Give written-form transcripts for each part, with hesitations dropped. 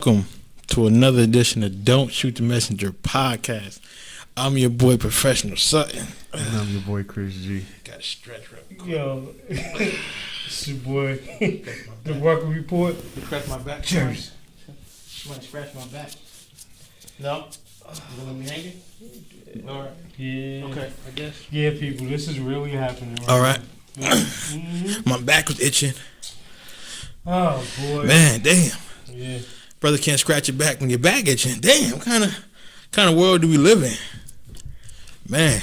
welcome to another edition of Don't Shoot the Messenger podcast. I'm your boy, Professional Sutton. And I'm your boy, Chris G. Got to stretch real quick. Yo, it's your boy, the Worker Report. You scratch my back? Cheers. You want to scratch my back? No? You gonna let me hanging? All right. Yeah. Okay, I guess. Yeah, people, this is really happening. All right. Now. Mm-hmm. My back was itching. Oh, boy. Man, damn. Yeah. Brother can't scratch your back when your back itching. Damn, what kind of world do we live in? Man.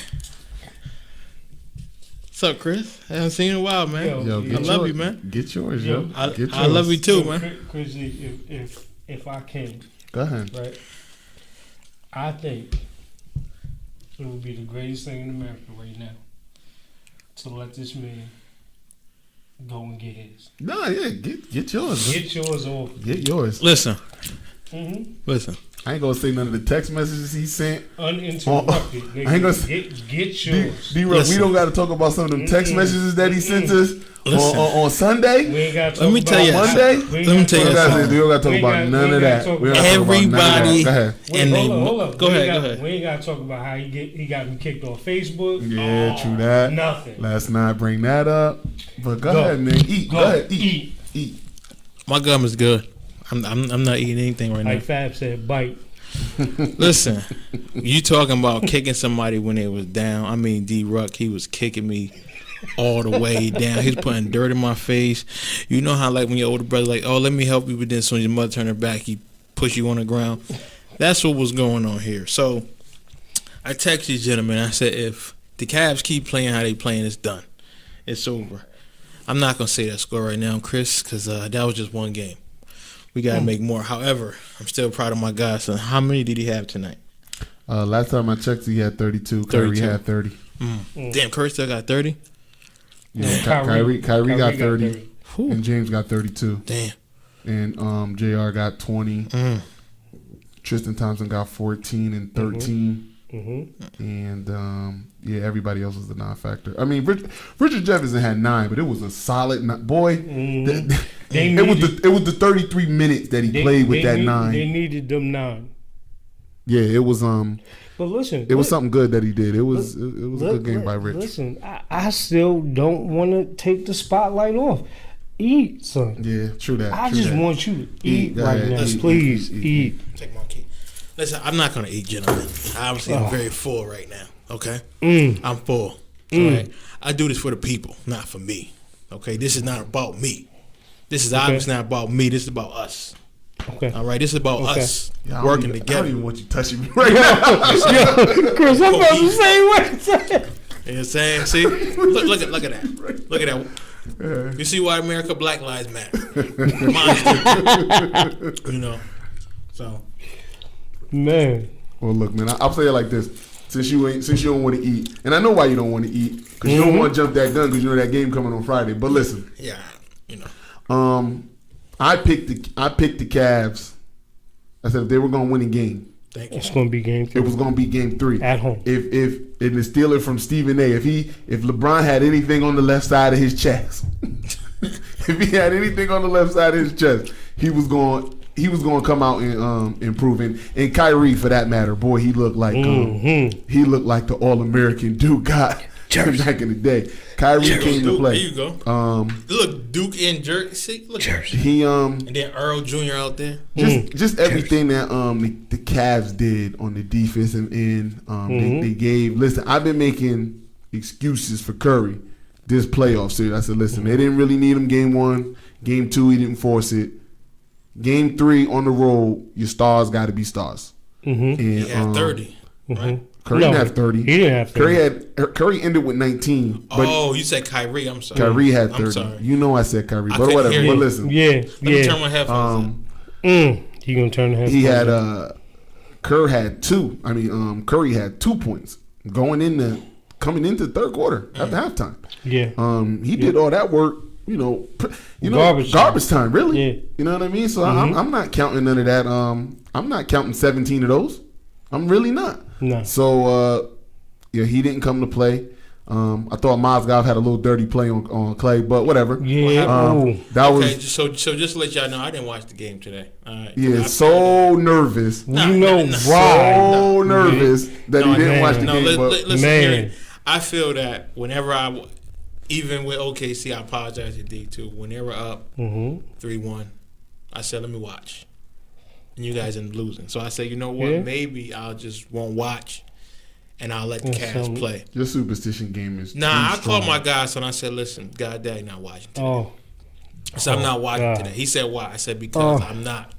What's up, Chris? I haven't seen you in a while, man. Yo, I love you, man. Get yours, yo. I love you too, man. Chris, if I can, Go ahead. right? I think it would be the greatest thing in America right now to let this man go and get his. No, yeah, get yours. Get yours off. Get yours. Listen. Mm-hmm. Listen. I ain't gonna say none of the text messages he sent. Uninterrupted. Nigga. I ain't gonna get yours. D-Ruck, we don't got to talk about some of them text messages that he sent us on Sunday. We ain't got to Let me tell you. Monday. Let me tell you something. We don't got to talk about none of that. Everybody. Go ahead. And hold up. Go ahead. We ain't got to talk about how he got me kicked off Facebook. Yeah, true that. Nothing. Let's not bring that up. But go ahead, man. Eat. Go ahead. Eat. My gum is good. I'm not eating anything right now. Like Fab said, bite. Listen, you talking about kicking somebody when they was down. I mean, D-Ruck, he was kicking me all the way down. He was putting dirt in my face. You know how, like, when your older brother, like, oh, let me help you, but then as soon as your mother turned her back, he push you on the ground. That's what was going on here. So I texted these gentlemen. I said, if the Cavs keep playing how they playing, it's done. It's over. I'm not going to say that score right now, Chris, because that was just one game. We got to make more. However, I'm still proud of my guy. So how many did he have tonight? Last time I checked, he had 32. Kyrie had 30. Damn, Curry still got 30? Yeah, Kyrie got 30. And James got 32. Damn. And JR got 20. Tristan Thompson got 14 and 13. And everybody else was a non-factor. I mean, Richard Jefferson had 9, but it was a solid boy. It was the 33 minutes that he played with that 9. They needed them 9. Yeah, it was. But listen, it was something good that he did. It was a good game by Rich. Listen, I still don't want to take the spotlight off. Eat, son. Yeah, true that. I just want you to eat right now. Please eat. Take my key. Listen, I'm not going to eat, gentlemen. Obviously, I'm very full right now, okay? I'm full, all right? I do this for the people, not for me, okay? This is not about me. This is obviously not about me. This is about us. Okay. All right? This is about us working together. I don't even want you touching me right now. Yo, Chris, I'm about to say what? You know what I'm saying? See? Look at that. Look at that. You see why America Black Lives Matter. Mine too. You know? So... Man. Well, look, man. I'll say it like this: since you don't want to eat, and I know why you don't want to eat, because you don't want to jump that gun because you know that game coming on Friday. But listen, yeah, you know, I picked the Cavs. I said if they were going to win a game, it's going to be game 3. It was going to be game 3 at home. If the Steeler from Stephen A. If LeBron had anything on the left side of his chest, if he had anything on the left side of his chest, he was going to come out and improving. And Kyrie, for that matter, boy, he looked like the All-American Duke guy back in the day. Kyrie came to play. There you go. Look, Duke and Jerk. See, look, he and then Earl Jr. out there. Just everything that the Cavs did on the defensive end. They gave. Listen, I've been making excuses for Curry this playoff series. I said, listen, they didn't really need him game 1, game 2, he didn't force it. Game 3 on the road, your stars got to be stars. And, he had 30, right? Curry didn't have 30. He didn't have 30. Curry ended with 19. But you said Kyrie. I'm sorry. Kyrie had 30. I'm sorry. You know I said Kyrie, but whatever. But listen. Let me turn my headphones on. He gonna turn the headphones. He had Curry had 2. I mean, Curry had 2 points coming into the third quarter after halftime. Yeah. He did all that work. You know, garbage time, really. Yeah. You know what I mean? So I'm not counting none of that. I'm not counting 17 of those. I'm really not. No. So, he didn't come to play. I thought Mozgov had a little dirty play on Clay, but whatever. Yeah. That Okay, was so just to let y'all know, I didn't watch the game today. All right. yeah, so nervous. You know why? So nervous that he didn't watch the game. Listen, Man. here, I feel that whenever even with OKC, I apologize to D too. When they were up 3-1, I said, let me watch. And you guys ended up losing. So I said, you know what? Yeah. Maybe I'll just won't watch and I'll let the Cavs play. Your superstition game is I called my guy, so I said, listen, God Daddy not watching today. Oh. So I'm not watching today. He said, why? I said, because I'm not.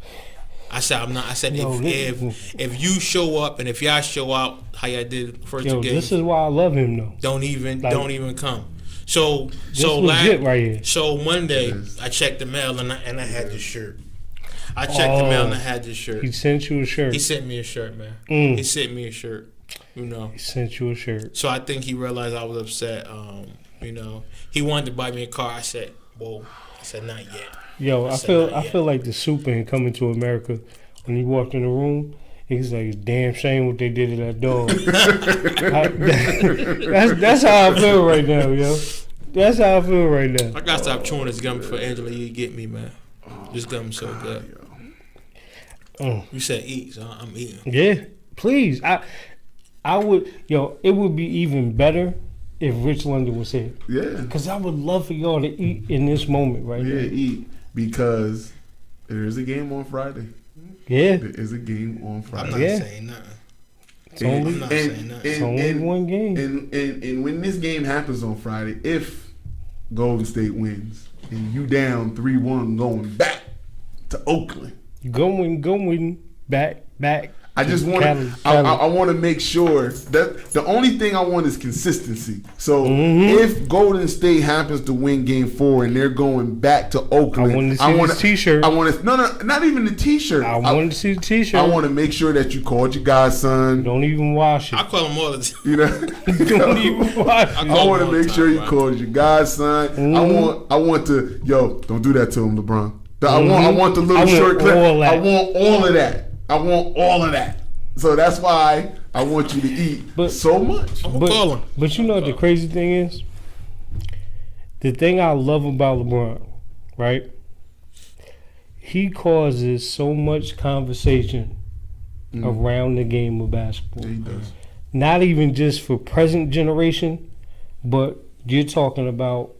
I said, I'm not. I said, if you show up and if y'all show out how y'all did the first two games. This is why I love him, though. Don't even come. So legit right here. So Monday I checked the mail and I had this shirt. I checked the mail and I had this shirt. He sent you a shirt. He sent me a shirt, man. He sent me a shirt. You know. He sent you a shirt. So I think he realized I was upset. You know, he wanted to buy me a car. I said, "Whoa." I said, "Not yet." Yo, I feel like the Superman coming to America when he walked in the room. He's like, it's damn shame what they did to that dog. That's how I feel right now, yo. That's how I feel right now. I gotta stop chewing this gum before Angela you get me, man. This gum's so good. You said eat, so I'm eating. Yeah, please. I would, it would be even better if Rich London was here. Yeah. Because I would love for y'all to eat in this moment right now. Yeah, eat. Because there is a game on Friday. Yeah. There is a game on Friday. I'm not saying nothing. I'm not saying nothing. It's only one game. And when this game happens on Friday, if Golden State wins and you down 3-1 going back to Oakland. Going back. I just want to. I want to make sure that the only thing I want is consistency. So if Golden State happens to win Game 4 and they're going back to Oakland, I want to see this T-shirt. I want to not even the T-shirt. I want to see the T-shirt. I want to make sure that you called your godson. Don't even wash it. I call him all the time. You know, don't even wash it. I want to make sure you called your godson. I want to don't do that to him, LeBron. I want the little short clip. I want all of that. I want all of that. So that's why I want you to eat so much. But you know what the crazy thing is? The thing I love about LeBron, right? He causes so much conversation around the game of basketball. Yeah, he does. Not even just for present generation, but you're talking about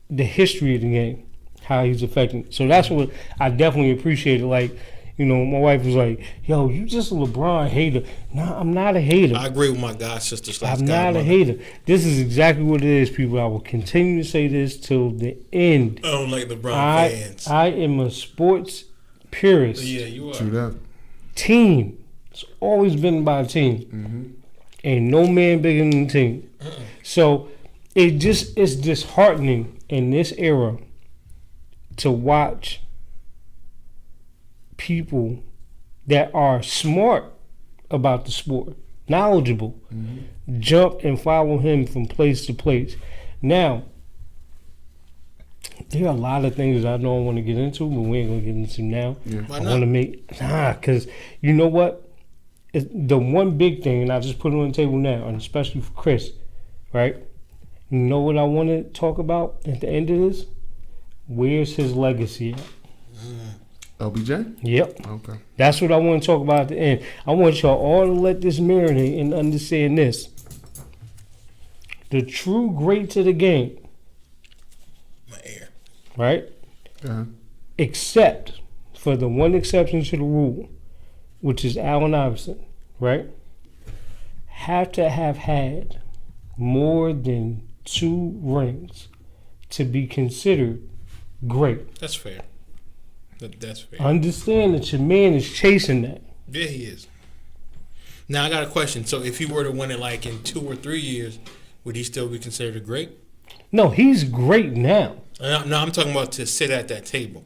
the history of the game, how he's affecting. So that's what I definitely appreciated. Like, my wife was like, yo, you just a LeBron hater. No, I'm not a hater. I agree with my god sister. I'm not a hater. This is exactly what it is, people. I will continue to say this till the end. I don't like LeBron fans. I am a sports purist. Yeah, you are. True that. Team. It's always been about a team. Ain't no man bigger than the team. So it's disheartening in this era to watch people that are smart about the sport, knowledgeable, jump and follow him from place to place. Now, there are a lot of things that I don't want to get into, but we ain't going to get into now. Yeah. Why I not? want to make, because you know what? It's the one big thing, and I just put it on the table now, and especially for Chris, right? You know what I want to talk about at the end of this? Where's his legacy at? LBJ? Yep. Okay. That's what I want to talk about at the end. I want y'all all to let this marinate and understand this. The true greats of the game, My ear. right? Uh-huh. Except for the one exception to the rule, which is Allen Iverson, right? Have to have had more than 2 rings to be considered great. That's fair. That's fair. Understand that your man is chasing that. Yeah, he is. Now I got a question. So if he were to win it like in 2 or 3 years, would he still be considered a great? No, he's great now. No, I'm talking about to sit at that table.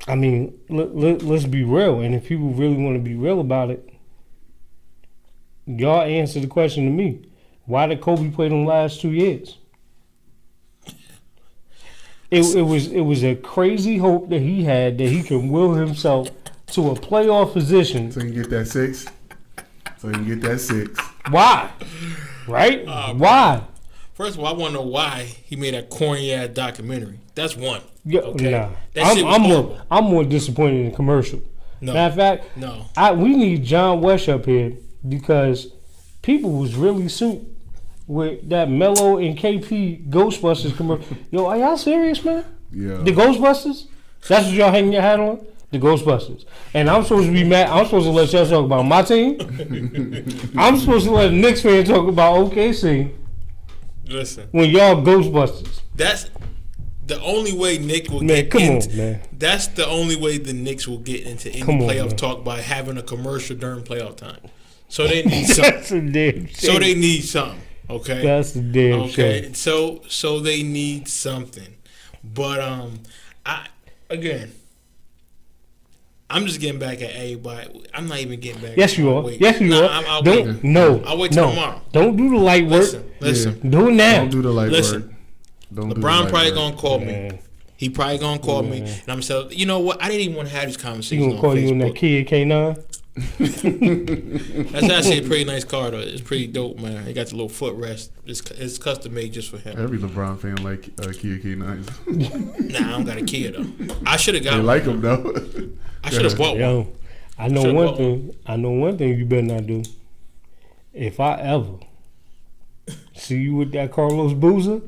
I mean, let's be real. And if people really want to be real about it, y'all answer the question to me. Why did Kobe play them last 2 years? It was a crazy hope that he had that he can will himself to a playoff position. So you get that 6. Why? Right? Why? First of all, I want to know why he made that corny ass documentary. That's one. Yeah, Okay? nah. That shit was horrible. I'm more disappointed in the commercial. No. Matter of fact, No. we need John West up here because people was really suit with that Mello and KP Ghostbusters commercial. Yo, are y'all serious, man? Yeah. The Ghostbusters? That's what y'all hanging your hat on? The Ghostbusters. And I'm supposed to be mad. I'm supposed to let y'all talk about my team. I'm supposed to let a Knicks fan talk about OKC. Listen. When y'all Ghostbusters. That's the only way Nick will Man, get come into. on, man. That's the only way the Knicks will get into any Come on, playoff man. talk by having a commercial during playoff time. So they need something. That's a damn shame. So they need something. Okay. That's a damn Okay. shame. So they need something. But I'm just getting back at everybody. I'm not even getting back. Yes, you are. Wait. Yes, you Nah, are. I'll Don't. wait. No. I'll wait till tomorrow. Don't do the light work. Listen. Do it now. Don't do the light Listen. work. Don't do the LeBron light probably work. gonna call me. Man. He probably gonna call me, and I'm saying, you know what? I didn't even want to have these He conversations gonna on call you in that Facebook. Kid K9. That's actually a pretty nice car though. It's pretty dope, man. It got the little footrest. It's custom made just for him. Every LeBron fan like Kia K9s. Nah, I don't got a Kia though. I should have got They one. like them though. I should have bought one. Yo, I know Should've one bought thing. I know one thing you better not do. If I ever see you with that Carlos Boozer,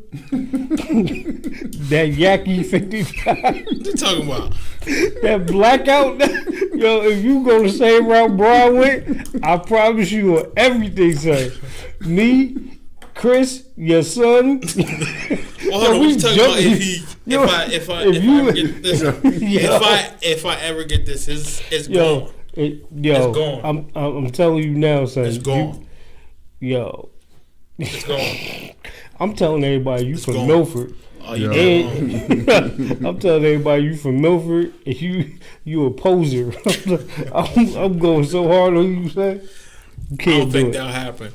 that Yaki 55, What you talking about? that blackout, yo, if you go the same route Brian went, I promise you on everything, son. Me, Chris, your son. Well, hold on. What you talking about? If I ever get this, it's gone. It's gone. I'm telling you now, son. It's gone. It's gone. I'm telling everybody you from gone. Milford. Oh, you And I'm telling everybody you from Milford. If you a poser, I'm going so hard on you, son. You I can't don't think do it. that'll happen.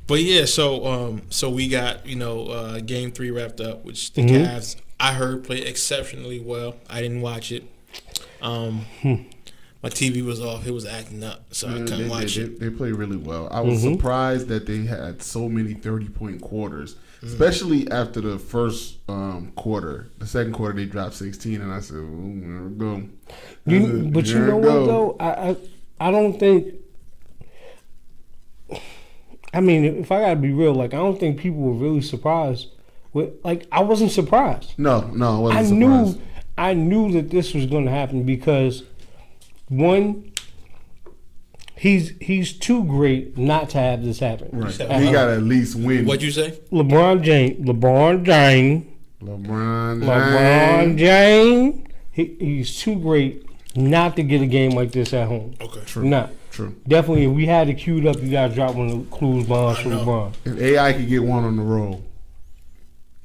But yeah, so we got game 3 wrapped up, which the Cavs I heard played exceptionally well. I didn't watch it. My TV was off; it was acting up, so I couldn't watch it. They played really well. I was surprised that they had so many 30-point quarters, especially after the first quarter. The second quarter they dropped 16, and I said, "There we go." But you know what though? I don't think. I mean, if I gotta be real, like I don't think people were really surprised. I wasn't surprised. No, I wasn't surprised. I knew that this was going to happen because one, he's too great not to have this happen. Right, he got to at least win. What'd you say? LeBron James. He's too great not to get a game like this at home. Okay, True. Definitely, if we had it queued up, you got to drop one of the clues bombs for LeBron. If AI could get one on the roll,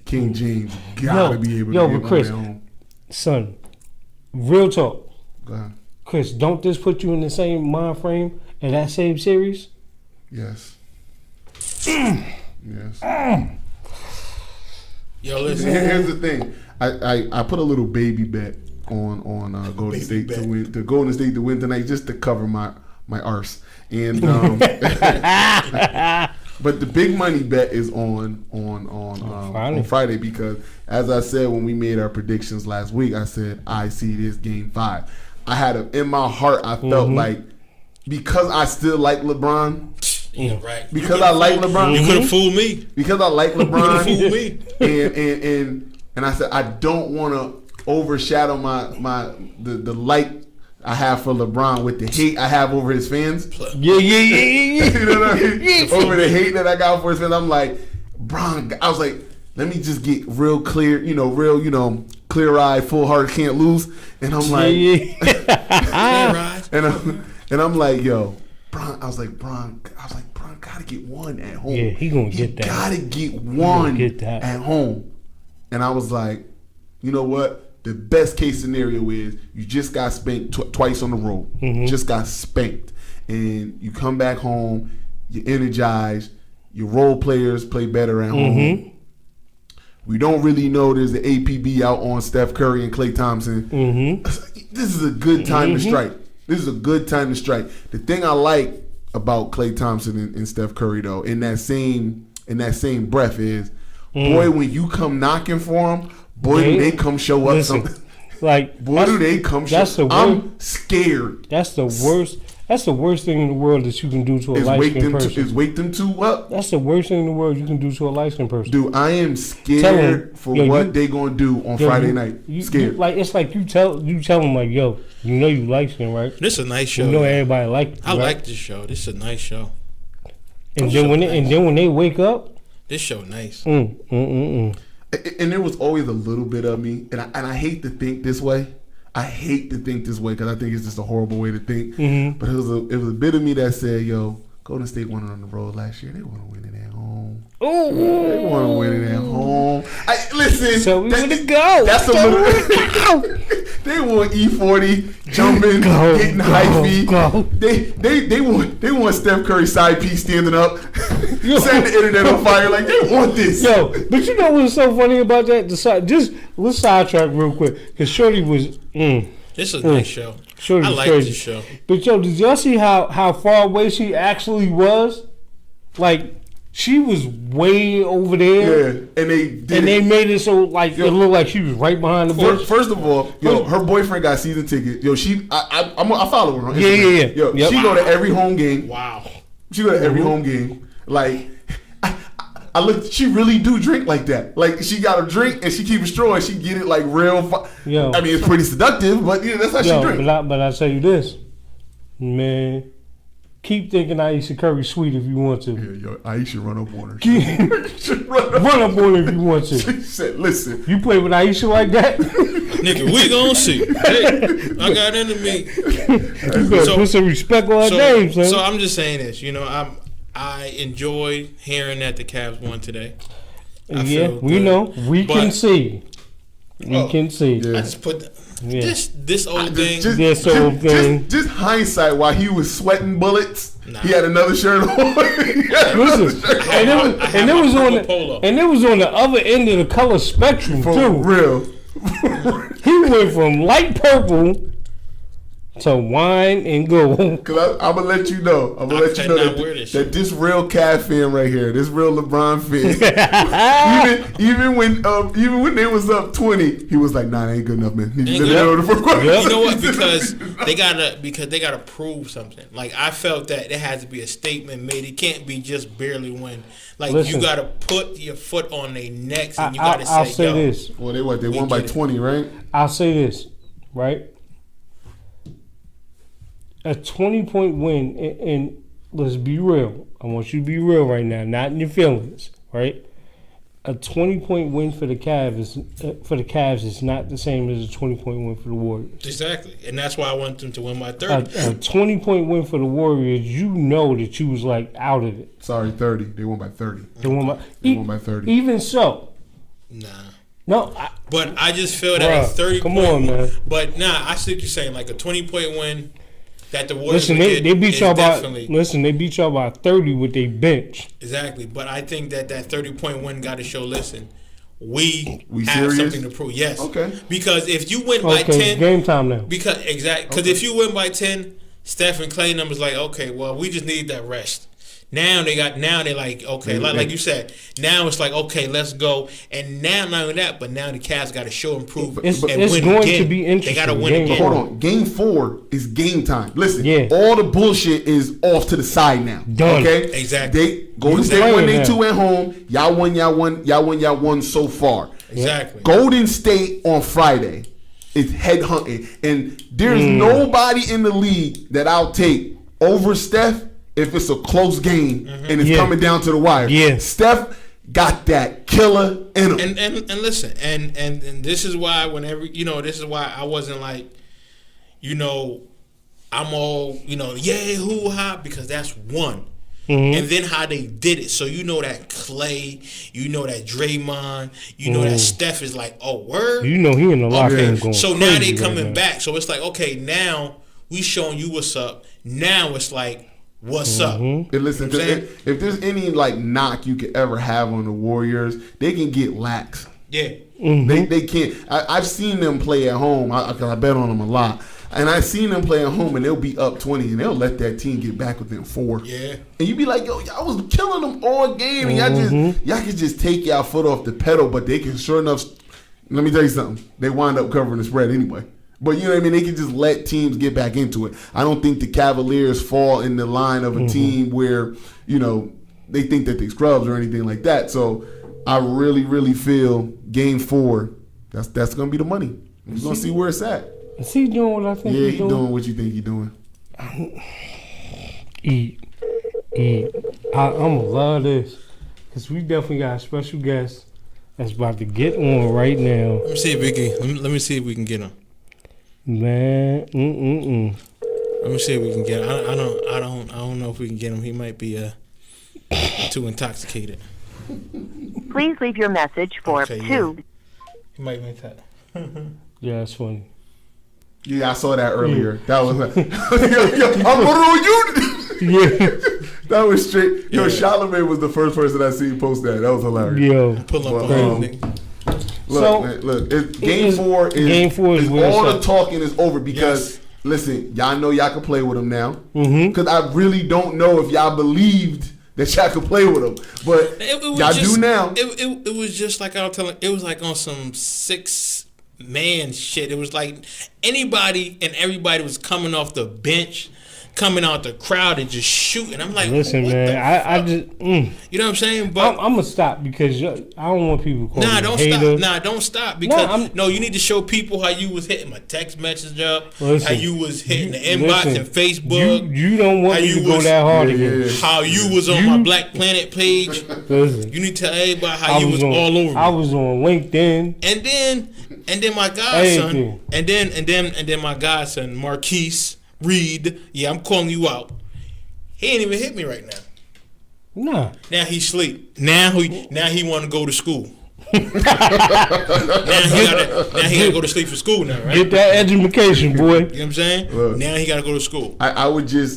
King James gotta be able to get one Chris, at home. Son, real talk. Go ahead. Chris, don't this put you in the same mind frame in that same series? Yes. Yes. Yo, listen. Here's the thing. I put a little baby bet on Golden State to win. The Golden State to win tonight, just to cover my arse. And but the big money bet is on Friday because, as I said when we made our predictions last week, I said I see this game 5. I had in my heart, I felt like because I still like LeBron. Yeah, right. Because I like LeBron. You could have fooled me. Because I like LeBron. You could have fooled me. And I said I don't want to overshadow the light I have for LeBron with the hate I have over his fans. Yeah. You know what I mean? Over the hate that I got for his fans. I'm like, Bron, I was like, let me just get real clear, clear-eyed, full heart, can't lose. And I'm like, and I'm like, yo, Bron, Bron gotta get one at home. Yeah, he gonna get that. Gotta get one at home. And I was like, you know what? The best case scenario is you just got spanked twice on the road. Just got spanked. And you come back home, you're energized, your role players play better at home. We don't really know there's an APB out on Steph Curry and Klay Thompson. This is a good time to strike. The thing I like about Klay Thompson and Steph Curry, though, in that same in that same breath is, boy, when you come knocking for them, boy, do they come show up something. Like, boy, do they come show up. I'm scared. That's the worst. That's the worst thing in the world that you can do to a light-skinned person. Wake them to what? That's the worst thing in the world you can do to a light-skinned person. Dude, I am scared for what they gonna do on Friday night. Scared. It's like you tell them like, yo, you know you light-skinned, right? This is a nice show. You know everybody like it, I like this show. This is a nice show. And then when they wake up, this show nice. And there was always a little bit of me, and I hate to think this way. I hate to think this way because I think it's just a horrible way to think. Mm-hmm. But it was a bit of me that said, "Yo, Golden State won it on the road last year. They want to win it at home. Ooh. They want to win it at home." Listen, so we want to go. That's a little. They want E40 jumping, getting hyphy. They want Steph Curry side piece standing up, setting the internet on fire. Like they want this. Yo, but you know what's so funny about that? Just let's sidetrack real quick because Shorty was. This is a nice show. Shorty I was like crazy. this show. But yo, did y'all see how far away she actually was? Like. She was way over there. Yeah, and they made it so like it looked like she was right behind the bush. First of all, her boyfriend got season tickets. Yo, I follow her on Instagram. Yeah. Yo, she go to every home game. Wow. She go to every home game. Like, I look. She really do drink like that. Like, she got a drink and she keep a straw and she get it like real. Yo, I mean, it's pretty seductive, but that's how she drink. But I tell you this, man. Keep thinking Aisha Curry sweet if you want to. Yeah, yo, Aisha run up on her. Run up on her if you want to. She said, listen. You play with Aisha like that? Nigga, we gonna see. Hey, I got into me. You better put some respect on her name, son. So I'm just saying this. You know, I enjoyed hearing that the Cavs won today. We know. We can see. We can see. Yeah. I just put this old thing. Just hindsight, while he was sweating bullets, he had another shirt on. Listen, and it was on the other end of the color spectrum For too. Real. He went from light purple to wine and gold. Cause I'm gonna let you know. that this real Cavs fan right here, this real LeBron fan, even when they was up 20, he was like, "Nah, that ain't good enough, man." You know what? Because they gotta prove something. Like I felt that there has to be a statement made. It can't be just barely win. Like you gotta put your foot on their necks and you gotta I'll say this. Well, they won by 20, right? I'll say this, right? A 20-point win, and let's be real. I want you to be real right now, not in your feelings, right? A 20-point win for the Cavs is not the same as a 20-point win for the Warriors. Exactly, and that's why I want them to win by 30. A 20-point win for the Warriors, you know that you was like out of it. Sorry, 30. They won by 30. They won by 30. Even so. Nah. No, but I just feel that a 30 come point on, man. But I see what you're saying. Like a 20-point win that the Warriors they beat y'all they beat y'all by 30 with their bench. Exactly, but I think that 30-point win got to show. Listen, we have serious? something to prove. Yes, okay. Because if you win by 10, game time now. Because if you win by 10, Steph and Clay numbers like okay, well we just need that rest. Now they're like, okay, like you said, now it's like, okay, let's go. And now, not only that, but now the Cavs got to show and prove it's and going win again. to be interesting. They got to win again. Hold on. Game 4 is game time. Listen, all the bullshit is off to the side now. Done. Okay? Exactly. Golden State won they 2 at home. Y'all won so far. Exactly. Golden State on Friday is headhunting. And there's nobody in the league that I'll take over Steph if it's a close game and it's coming down to the wire. Yeah. Steph got that killer in him. And listen, and this is why this is why I wasn't like, I'm all, hoo-ha, because that's one. Mm-hmm. And then how they did it. So that Clay, that Draymond, that Steph is like, oh, word? He in the locker room going so now they coming back. So it's like, okay, now we showing you what's up. Now it's like, what's up? And listen, if there's any knock you could ever have on the Warriors, they can get lax. Yeah. They can't. I've seen them play at home. I bet on them a lot. And I seen them play at home, and they'll be up 20, and they'll let that team get back within 4. Yeah. And you be like, yo, y'all was killing them all game, and y'all can just take y'all foot off the pedal, but they can sure enough. Let me tell you something. They wind up covering the spread anyway. But you know what I mean? They can just let teams get back into it. I don't think the Cavaliers fall in the line of a team where, you know, they think that they scrubs or anything like that. So I really, really feel Game 4, that's going to be the money. We're going to see where it's at. Is he doing what I think he's doing? Yeah, he's doing what you think he's doing. Eat. I'm going to love this because we definitely got a special guest that's about to get on right now. Let me see if we can get him. Man, Let me see if we can get him. I don't know if we can get him. He might be too intoxicated. Please leave your message for 2. Yeah. He might be that. yeah, that's funny. Yeah, I saw that earlier. That was like, I'm on you. Yeah. That was straight. Yo, Charlamagne was the first person I seen post that. That was hilarious. Yo. Pull up on Look, so, man, look. Game 4 is where all the it's talking is over because listen, y'all know y'all can play with them now. Mm-hmm. Because I really don't know if y'all believed that y'all could play with them, but y'all do now. It was just like I was telling. It was like on some 6-man shit. It was like anybody and everybody was coming off the bench, coming out the crowd and just shooting. I'm like, listen, man, I just, you know what I'm saying? But I'm gonna stop because I don't want people calling me don't hater. stop. Nah, don't stop because you need to show people how you was hitting my text message up, how you was hitting the inbox and Facebook. You don't want me to go that hard again. How you was on my Black Planet page. Listen, you need to tell everybody how you was all over me. I was on LinkedIn, and then my godson, and then my godson Marquise Reed. Yeah, I'm calling you out. He ain't even hit me right now. Nah. Now he sleep. Now he want to go to school. now he got to go to sleep for school now, right? Get that education, boy. You know what I'm saying? Look, now he got to go to school. I would tell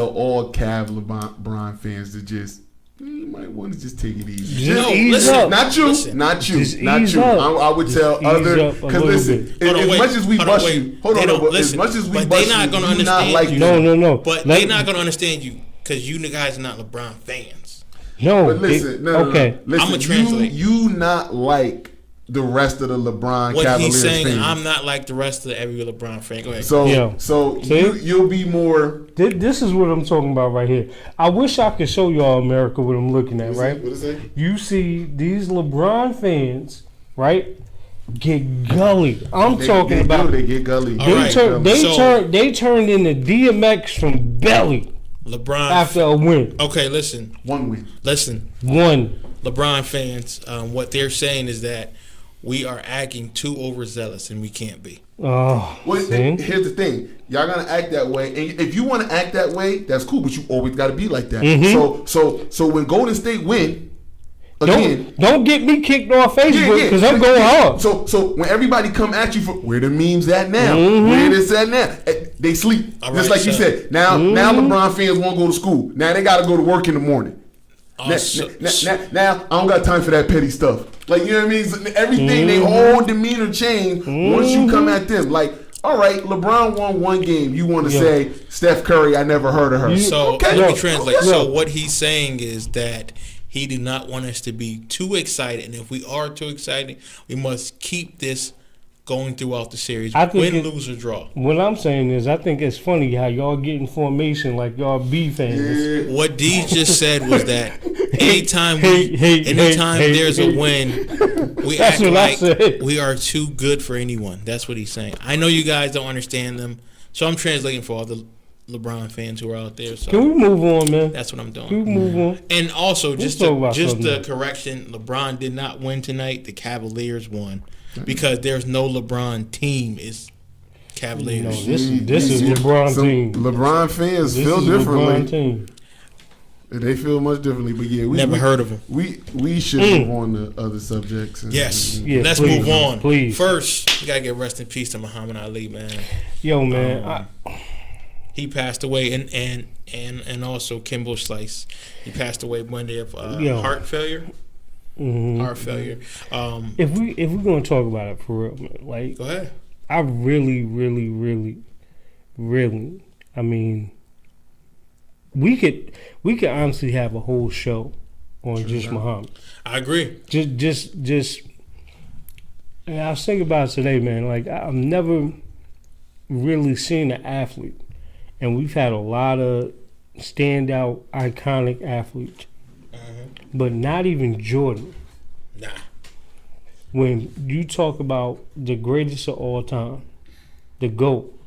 all Cav LeBron fans to just. You might want to just take it easy. Listen, not you. I would tell other because listen, as much as we bust you, hold on, as much as we bust you, they're not gonna understand you. No. But they're not gonna understand you because you guys are not LeBron fans. No, but listen, okay. Listen, I'm gonna translate. You not like the rest of the LeBron what Cavaliers he's saying, fans. I'm not like the rest of every LeBron fan. Go ahead. So you'll be more. This is what I'm talking about right here. I wish I could show y'all America what I'm looking at, right? What is it? You see these LeBron fans, right? Get gully. They get gully. They turned into DMX from Belly. LeBron after a win. Okay, listen. One win. Listen. One. LeBron fans, what they're saying is that we are acting too overzealous, and we can't be. Oh, here's the thing: y'all gonna act that way, and if you want to act that way, that's cool. But you always got to be like that. Mm-hmm. So when Golden State win again, don't get me kicked off Facebook because I'm going hard. So when everybody come at you for where the memes at now, where this at now, they sleep. All just right, like you said. Now LeBron fans won't go to school. Now they got to go to work in the morning. Now I don't got time for that petty stuff. Like, you know what I mean? Everything, they whole demeanor change once you come at them. Like, all right, LeBron won one game. You want to say Steph Curry? I never heard of her. Let me translate. So what he's saying is that he did not want us to be too excited, and if we are too excited, we must keep this going throughout the series, win, lose, or draw. What I'm saying is, I think it's funny how y'all get in formation like y'all B fans. Yeah. What D just said was that anytime there's a win, we act like we are too good for anyone. That's what he's saying. I know you guys don't understand them, so I'm translating for all the LeBron fans who are out there. So can we move on, man? That's what I'm doing. Can we move on? And also, just the correction, LeBron did not win tonight. The Cavaliers won. Because there's no LeBron team, it's Cavaliers. No, this is LeBron team. LeBron fans feel differently. They feel much differently, but yeah, we never heard of them. We should move on to other subjects. Let's move on. Please. First, you gotta get rest in peace to Muhammad Ali, man. Yo, man, he passed away, and also Kimbo Slice. He passed away Monday of heart failure. Heart failure. If we're gonna talk about it for real, man, like Go ahead. I really, really, really, really, I mean, we could honestly have a whole show on just Muhammad. I agree. Just. And I was thinking about it today, man. Like I've never really seen an athlete, and we've had a lot of standout, iconic athletes, but not even Jordan. Nah. When you talk about the greatest of all time, the GOAT,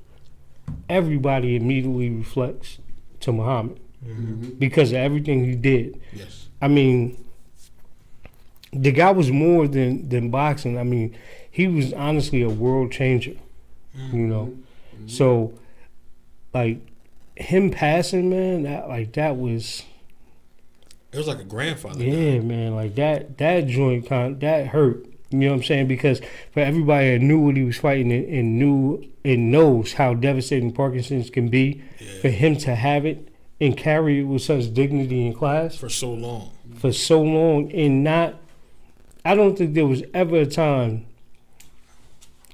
everybody immediately reflects to Muhammad because of everything he did. Yes. I mean, the guy was more than boxing. I mean, he was honestly a world changer, you know. So, like, him passing, man, that was... It was like a grandfather. Yeah, man, like that joint, that hurt. You know what I'm saying? Because for everybody that knew what he was fighting and knew and knows how devastating Parkinson's can be, for him to have it and carry it with such dignity and class For so long. and not, I don't think there was ever a time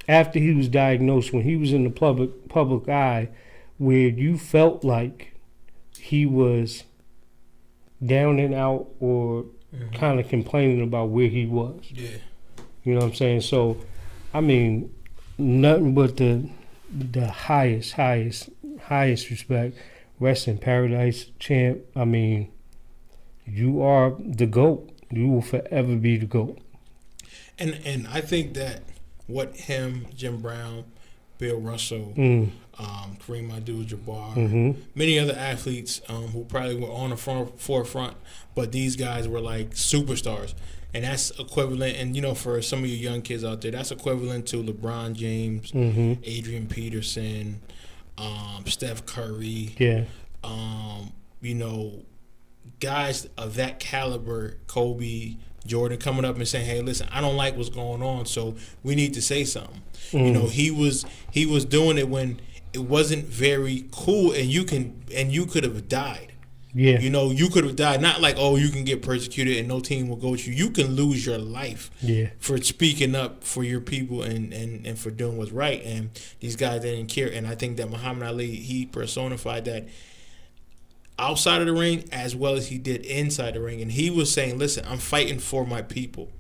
after he was diagnosed, when he was in the public eye, where you felt like he was down and out or kind of complaining about where he was. Yeah. You know what I'm saying? So, I mean, nothing but the highest respect. Rest in paradise, champ. I mean, you are the GOAT. You will forever be the GOAT. And I think that what him, Jim Brown, Bill Russell, Kareem Abdul-Jabbar, many other athletes who probably were on the forefront, but these guys were like superstars. And that's equivalent, and you know, for some of you young kids out there, that's equivalent to LeBron James, Adrian Peterson, Steph Curry. Yeah. You know, guys of that caliber, Kobe, Jordan, coming up and saying, "Hey, listen, I don't like what's going on, so we need to say something." You know, he was doing it when it wasn't very cool, and you could have died. Yeah. You know, you could have died. Not like, oh, you can get persecuted and no team will go with you. You can lose your life for speaking up for your people and for doing what's right. And these guys didn't care. And I think that Muhammad Ali, he personified that outside of the ring as well as he did inside the ring. And he was saying, listen, I'm fighting for my people.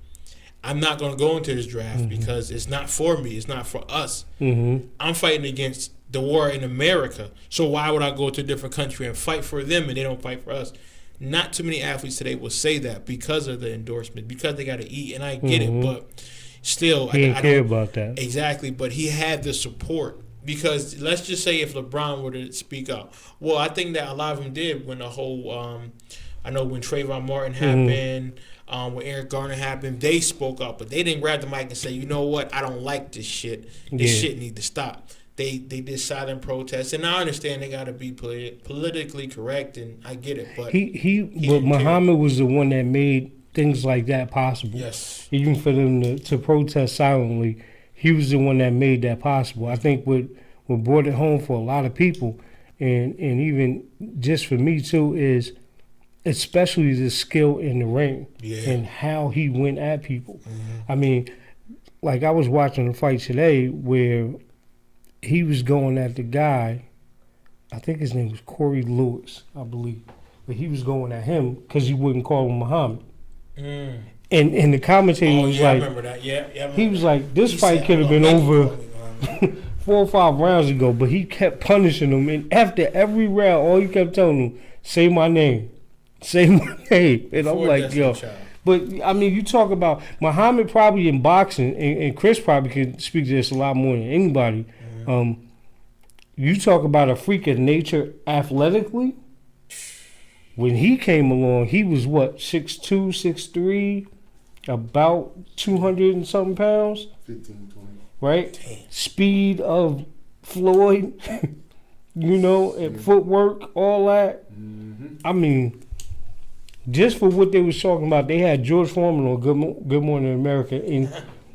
I'm not going to go into this draft because it's not for me. It's not for us. I'm fighting against the war in America. So why would I go to a different country and fight for them and they don't fight for us? Not too many athletes today will say that because of the endorsement, because they got to eat. And I get it, but still, he didn't care about that. Exactly, but he had the support. Because let's just say if LeBron were to speak out. Well, I think that a lot of them did when the whole, I know when Trayvon Martin happened, when Eric Garner happened, they spoke up. But they didn't grab the mic and say, you know what, I don't like this shit. This shit need to stop. They did silent protests. And I understand they got to be politically correct, and I get it. But but Muhammad was the one that made things like that possible. Yes. Even for them to protest silently, he was the one that made that possible. I think what brought it home for a lot of people, and even just for me too, is especially the skill in the ring and how he went at people. I mean, like I was watching a fight today where he was going at the guy, I think his name was Corey Lewis, I believe. But he was going at him because he wouldn't call him Muhammad. And the commentator was like, I remember that. Yeah, he was like, this fight could have been over 4 or 5 rounds ago, but he kept punishing him. And after every round, all he kept telling him, say my name. Say my name. And I'm like, yo. But, I mean, you talk about Muhammad probably in boxing, and Chris probably can speak to this a lot more than anybody. You talk about a freak of nature athletically. When he came along, he was what, 6'2", 6'3", about 200 and something pounds? 15, 20. Right? Damn. Speed of Floyd, you know, and footwork, all that. I mean, just for what they was talking about, they had George Foreman on Good Morning America, and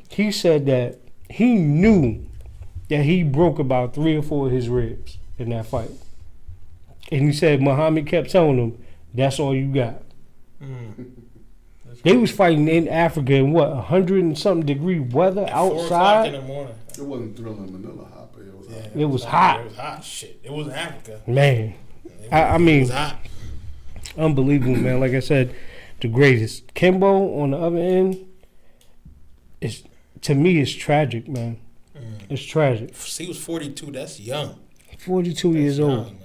he said that he knew that he broke about 3 or 4 of his ribs in that fight. And he said Muhammad kept telling him, that's all you got. That's They was fighting in Africa in what 100 and something degree weather At 4 o'clock in outside. the morning. It wasn't Thriller Manila hot, but it was hot. It was hot. It was hot. Shit. It was Africa. Man, I It mean, was hot. unbelievable, man. Like I said, the greatest. Kimbo on the other end is, to me, it's tragic, man. It's tragic. He was 42. That's young. 42 That's years young, old. man.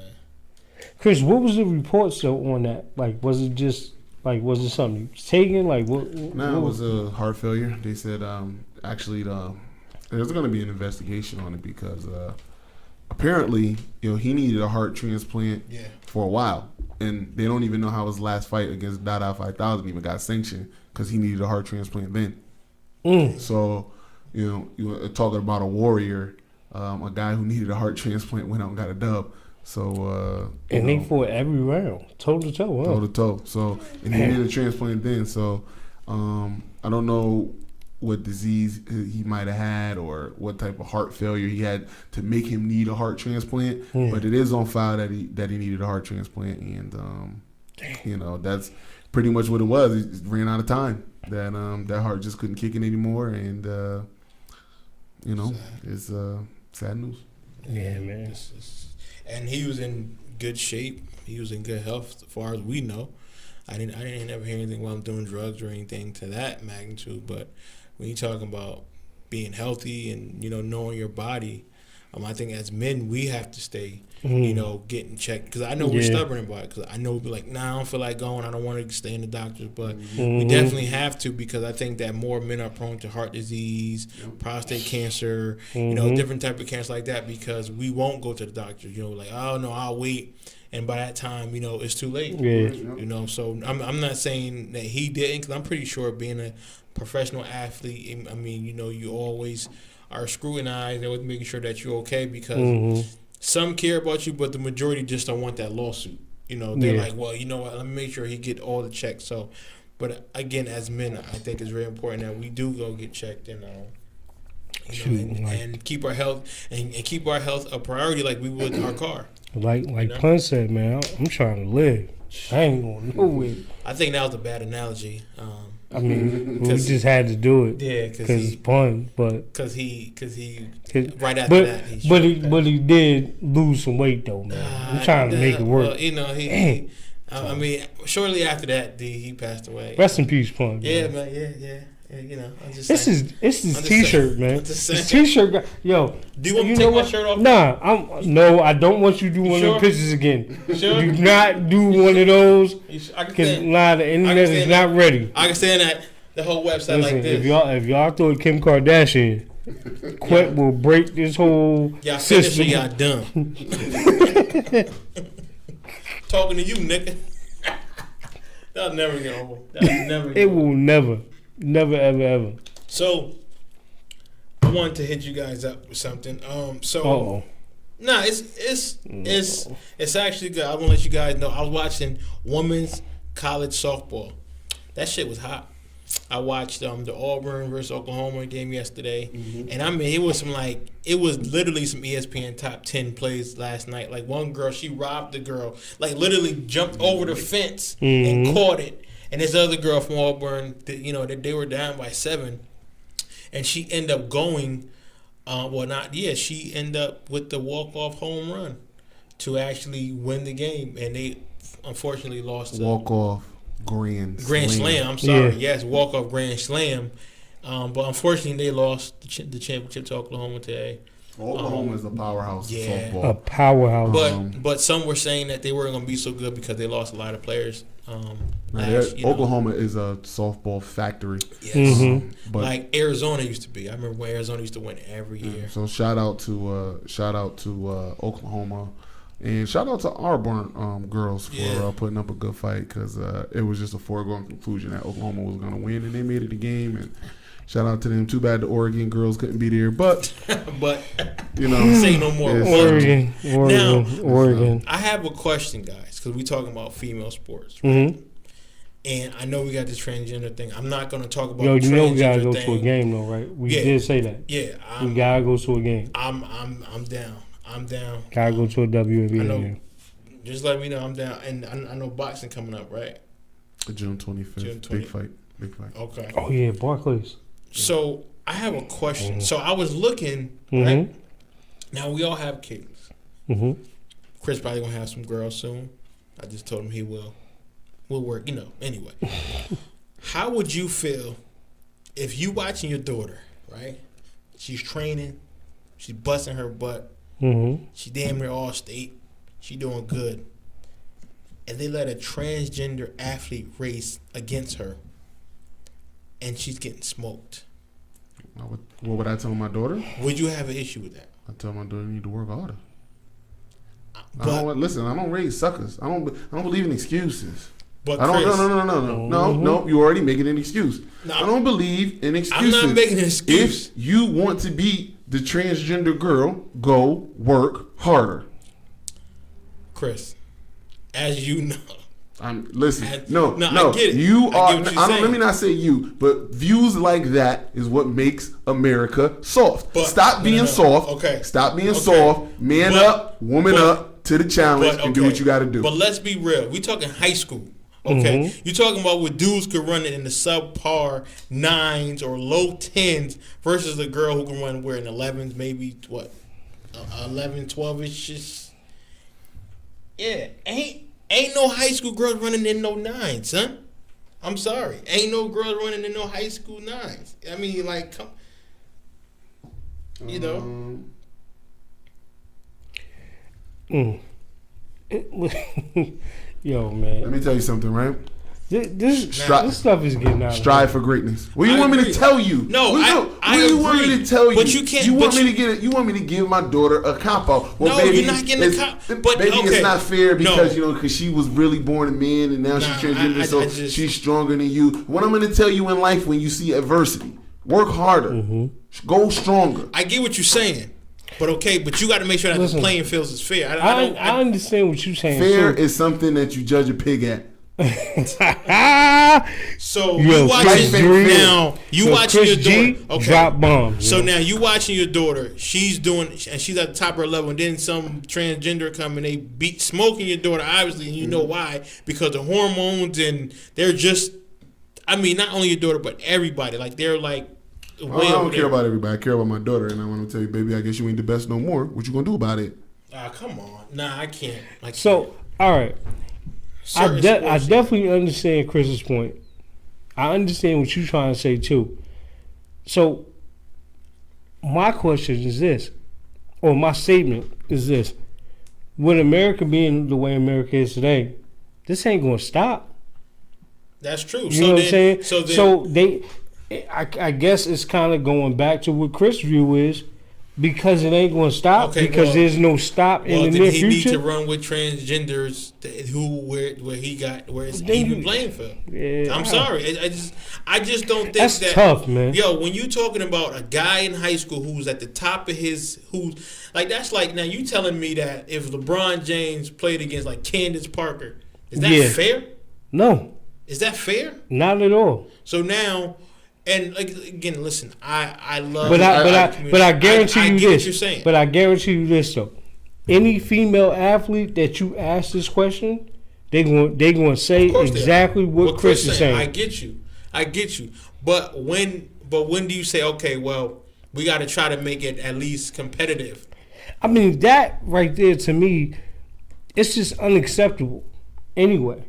Chris, what was the reports though on that? Like, was it just like, was it something he was taking? Like, what? No, it was a heart failure. They said actually there's going to be an investigation on it because apparently he needed a heart transplant for a while, and they don't even know how his last fight against Dada 5000 even got sanctioned because he needed a heart transplant then. So you were talking about a warrior, a guy who needed a heart transplant went out and got a dub. So and they fought every round, toe to toe, huh? toe to toe. So and he needed a transplant then. So I don't know what disease he might have had or what type of heart failure he had to make him need a heart transplant. But it is on file that he needed a heart transplant, and that's pretty much what it was. It ran out of time. That heart just couldn't kick it anymore, and it's sad news. Yeah, man. And he was in good shape. He was in good health, as far as we know. I didn't ever hear anything while I'm doing drugs or anything to that magnitude. But when you're talking about being healthy and knowing your body, I think as men we have to stay, getting checked. Because I know we're stubborn about it. Because I know we'll be like, nah, I don't feel like going. I don't want to stay in the doctors. But we definitely have to, because I think that more men are prone to heart disease, prostate cancer, different type of cancer like that, because we won't go to the doctors. Like, oh no, I'll wait. And by that time, it's too late. Yeah. So I'm not saying that he didn't, because I'm pretty sure being a professional athlete, I mean, you always are scrutinized and with making sure that you're okay, because some care about you, but the majority just don't want that lawsuit. They're like, well, you know what? Let me make sure he get all the checks. So, but again, as men, I think it's very important that we do go get checked and and keep our health and keep our health a priority, like we would our car. Like Pun said, man, I'm trying to live. I ain't going nowhere. I think that was a bad analogy. I mean, we just had to do it. Yeah, because it's Pun, but because he right after that. But he did lose some weight though, man. I'm trying to make it work. Well, I mean, shortly after that, he passed away. Rest in peace, Pun. Yeah, man. Yeah. I'm just this saying. is his T-shirt, man. This T-shirt, yo. Do you want me to take my shirt off? Nah, I don't want you to do one of those pictures again. Sure? Do not do one of those, because the internet is not ready. I can stand at the whole website. Listen, like this. If y'all throw Kim Kardashian, Quet will break this whole y'all system. Y'all dumb. Talking to you, nigga. That'll never get over. It will never, ever. So, I wanted to hit you guys up with something. Nah, it's actually good. I want to let you guys know. I was watching women's college softball. That shit was hot. I watched the Auburn versus Oklahoma game yesterday, and I mean it was literally some ESPN top 10 plays last night. Like one girl, she robbed the girl, like literally jumped over the fence and caught it. And this other girl from Auburn, they were down by 7, and she ended up going. She ended up with the walk-off home run to actually win the game, and they unfortunately lost. Walk-off grand slam. I'm sorry. Yeah. Yes, walk-off grand slam. But unfortunately, they lost the championship to Oklahoma today. Oklahoma is a powerhouse in softball. A powerhouse. But some were saying that they weren't going to be so good because they lost a lot of players. Oklahoma is a softball factory. Yes. But like Arizona used to be. I remember when Arizona used to win every year. So shout out to Oklahoma, and shout out to Auburn girls for putting up a good fight, because it was just a foregone conclusion that Oklahoma was going to win, and they made it a game. And shout out to them. Too bad the Oregon girls couldn't be there, but say no more. Oregon. I have a question, guys, because we talking about female sports, right? And I know we got this transgender thing. I'm not going to talk about. We gotta go to a game though, right? We did say that. Yeah, we gotta go to a game. I'm down. Gotta go to a WNBA game. Just let me know I'm down. And I know boxing coming up, right? June 25th. Big fight. Big facts. Okay. Oh yeah, Barclays. So I have a question. So I was looking. Mm-hmm. Right? Now we all have kids. Mm-hmm. Chris probably gonna have some girls soon. I just told him he will. We'll work. Anyway. How would you feel if you watching your daughter, right? She's training. She's busting her butt. Mm-hmm. She damn near all state. She doing good. And they let a transgender athlete race against her. And she's getting smoked. What would I tell my daughter? Would you have an issue with that? I tell my daughter you need to work harder. But, I don't raise suckers. I don't believe in excuses. But I don't. Chris, No. You already making an excuse. No, I don't believe in excuses. I'm not making an excuse. If you want to beat the transgender girl, go work harder. Chris, as you know. Listen. I No. get it. You I are. get what you're saying. Let me not say you, but views like that is what makes America soft. But- Stop being soft. Okay. Stop being Okay. soft. Man up, woman up to the challenge, and do what you got to do. But let's be real. We talking high school. Okay, Mm-hmm. you're talking about what dudes could run it in the subpar 9s or low 10s versus a girl who can run where in 11s, maybe 11, 12ish. Yeah, ain't no high school girls running in no 9s, son. I'm sorry, ain't no girls running in no high school 9s. I mean, like, come, you know. Yo, man. Let me tell you something, right? This stuff is getting out. Strive for greatness. What do you I want me agree. to tell you? No, what I do you want agree. me to tell you? But you can't- You want but me to get it? You want me to give my daughter a cop out? Well, No, baby, you're not getting a cop. But baby, okay. it's not fair because No. because she was really born a man and now she's transgender, so I just- she's stronger than you. What I'm going to tell you in life when you see adversity, work harder, go stronger. I get what you're saying, but you got to make sure that Listen, the playing field is fair. I understand what you're saying. Fair is something that you judge a pig at. So Yo, you watching Chris now. You watching Chris your G daughter. Okay. drop bombs. So yo. now you watching your daughter. She's doing, and she's at the top of her level. And then some transgender come and they beat smoking your daughter. Obviously, and you know why? Because the hormones and they're just. I mean, not only your daughter, but everybody. Like they're like. I don't care about everybody. I care about my daughter, and I want to tell you, baby, I guess you ain't the best no more. What you gonna do about it? Come on. Nah, I can't. So, all right. I Certain sports- definitely understand Chris's point. I understand what you're trying to say too. So, my question is this, or my statement is this: with America being the way America is today, this ain't going to stop. That's true. You know what I'm saying? So I guess it's kind of going back to what Chris' view is, because it ain't going to stop. Okay, because well- there's no stop in the near he need to future. run with transgenders where it's Then even you- playing field. Yeah, I'm sorry. I just don't think That's that tough, man. Yo, when you talking about a guy in high school who's at the top of that's like now you telling me that if LeBron James played against like Candace Parker, is that Yeah. fair? No, Is that fair? not at all. So now. And like, again, listen. I love. But I guarantee I you get this. what you're saying. But I guarantee you this though. Any female athlete that you ask this question, they going to say Of course they are. exactly what Chris is saying. I get you. But when do you say, okay, well, we got to try to make it at least competitive? I mean, that right there to me, it's just unacceptable. Anyway,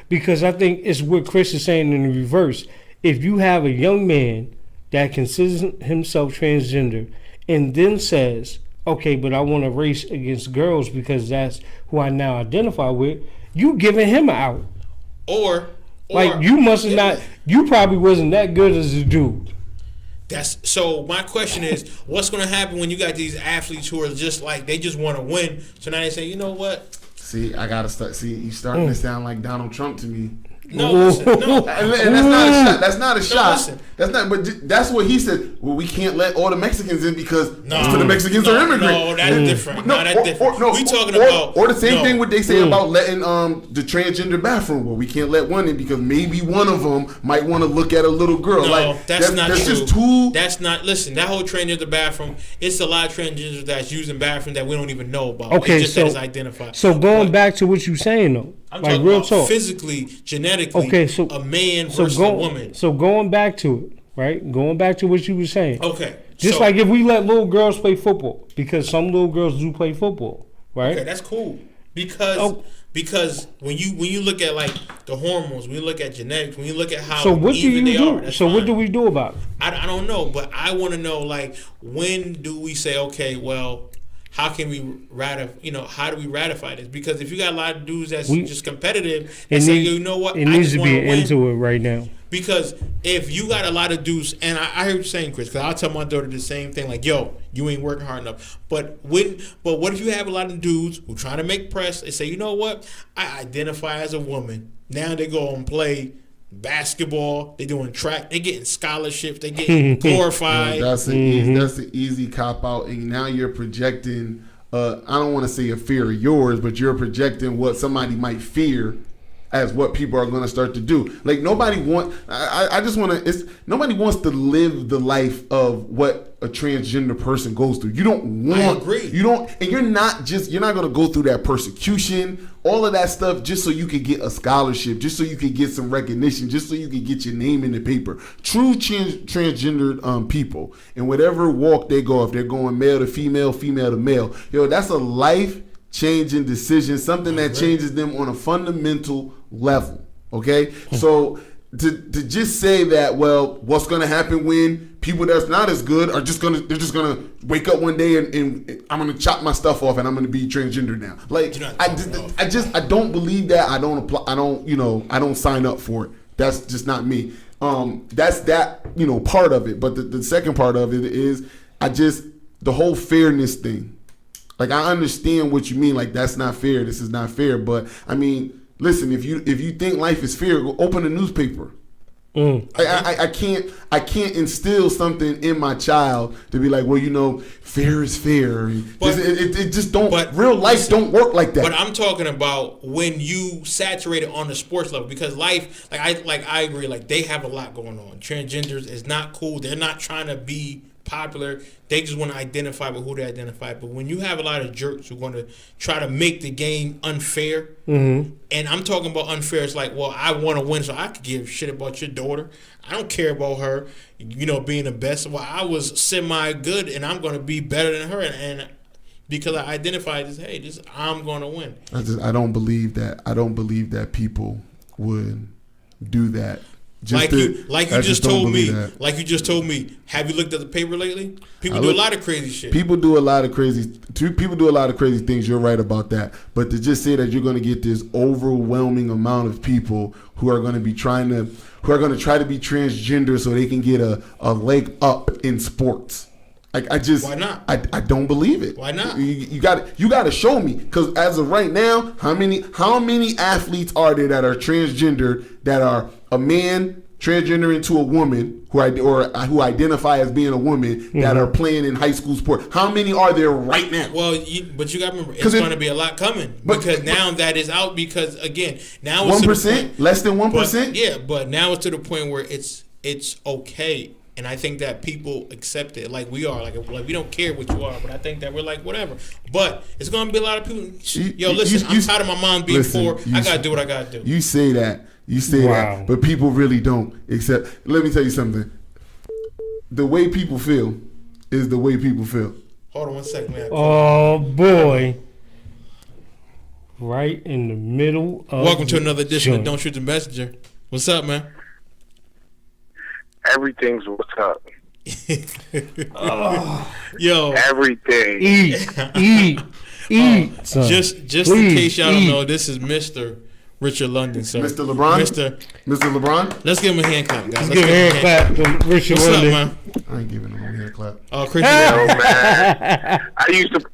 because I think it's what Chris is saying in the reverse. If you have a young man that considers himself transgender and then says, okay, but I want to race against girls because that's who I now identify with, you giving him an out. Or Like, you must have not, you probably wasn't that good as a dude. So my question is, what's going to happen when you got these athletes who are just like, they just want to win? So now they say, you know what? See, I gotta start. See, you starting to sound like Donald Trump to me. No, listen, no. And that's not a shot. That's not a shot. listen. That's not. But that's what he said. Well, we can't let all the Mexicans in because No. most of the Mexicans are immigrants. No, that's different. No, that's different. We talking or, about or the same no. thing what they say about letting the transgender bathroom. Well, we can't let one in because maybe one of them might want to look at a little girl. No, like that's not that's true. just too. That's not. Listen, that whole transgender bathroom. It's a lot of transgenders that's using bathrooms that we don't even know about. Okay, it's just so that it's identified. So going But back to what you're saying though, I'm like talking real about talk. physically, genetically. Okay, so a man versus a woman. So going back to it, right? Going back to what you were saying. Okay. Just like if we let little girls play football, because some little girls do play football, right? Okay, that's cool. Because when you look at like the hormones, when you look at genetics, when you look at how even they are, that's fine. What do we do about it? I don't know, but I want to know, like, when do we say, okay, well, how can we how do we ratify this? Because if you got a lot of dudes that's just competitive and say, you know what, it needs to be into it right now. Because if you got a lot of dudes, and I hear you saying, Chris, because I'll tell my daughter the same thing, like, yo, you ain't working hard enough. But what if you have a lot of dudes who trying to make press? They say, you know what, I identify as a woman. Now they go and play basketball. They doing track. They getting scholarships. They getting glorified. That's an easy cop out. And now you're projecting. I don't want to say a fear of yours, but you're projecting what somebody might fear as what people are going to start to do. Like nobody wants to live the life of what a transgender person goes through. You don't want. I agree. You don't, and you're not going to go through that persecution, all of that stuff, just so you could get a scholarship, just so you could get some recognition, just so you could get your name in the paper. True transgendered people, in whatever walk they go, if they're going male to female, female to male, that's a life-changing decision, something that changes them on a fundamental level. Okay, so to just say that, well, what's going to happen when people that's not as good are they're just gonna wake up one day and I'm gonna chop my stuff off and I'm gonna be transgender now. Like I don't believe that. I don't apply. I don't sign up for it. That's just not me. That's that part of it. But the second part of it is the whole fairness thing. Like I understand what you mean. Like that's not fair. This is not fair. But I mean, listen. If you think life is fair, go open a newspaper. I can't instill something in my child to be like, well, fair is fair. But it just don't. But real life don't work like that. But I'm talking about when you saturate it on the sports level, because life, I agree. Like they have a lot going on. Transgenders is not cool. They're not trying to be popular. They just want to identify with who they identify. But when you have a lot of jerks who are going to try to make the game unfair, and I'm talking about unfair, it's like, well, I want to win, so I could give shit about your daughter. I don't care about her, being the best. Well, I was semi-good, and I'm going to be better than her, and because I identified as, hey, I'm going to win. I don't believe that. I don't believe that people would do that. Like you just told me. Have you looked at the paper lately? People do a lot of crazy shit. People do a lot of crazy things. You're right about that. But to just say that you're going to get this overwhelming amount of people who are going to try to be transgender so they can get a leg up in sports. Why not? I don't believe it. Why not? You got to show me, because as of right now, how many athletes are there that are transgender, that are a man transgender into a woman who identify as being a woman, that are playing in high school sport? How many are there right now? Well, but you got to remember, it's going to be a lot coming, because now that is out. Because again, now it's 1%, less than 1%. Yeah, but now it's to the point where it's okay. And I think that people accept it like we are. Like we don't care what you are, but I think that we're like, whatever. But it's going to be a lot of people. I'm tired of my mom being poor. I got to do what I got to do. You say that. That. But people really don't accept. Let me tell you something. The way people feel is the way people feel. Hold on one second, man. Oh, boy. Right in the middle of Welcome to another edition of Don't Shoot the Messenger. What's up, man? Everything's what's up. Yo, everything. Eat. Son. Just in case y'all don't know, this is Mr. Richard London, sir. Mr. LeBron. Mr. LeBron. Let's give him a hand clap, guys. Let's give him a hand clap to Richard London. What's up, man? I ain't giving him a hand clap. Oh, Chris. Man. I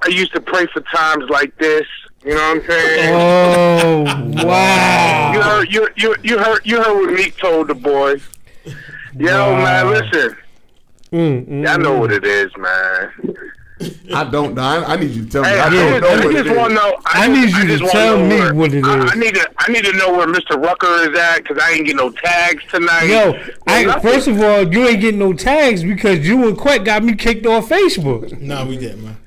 used to pray for times like this. You know what I'm saying? Oh, wow. You heard what Meek told the boys. Yo, man, listen. Y'all know what it is, man. I don't know. I need you to tell me. Hey, I don't know what it is. I need you to tell me what it is. I need to know where Mr. Rucker is at, because I ain't get no tags tonight. Yo, first of all, you ain't getting no tags because you and Quet got me kicked off Facebook. No, we didn't, man.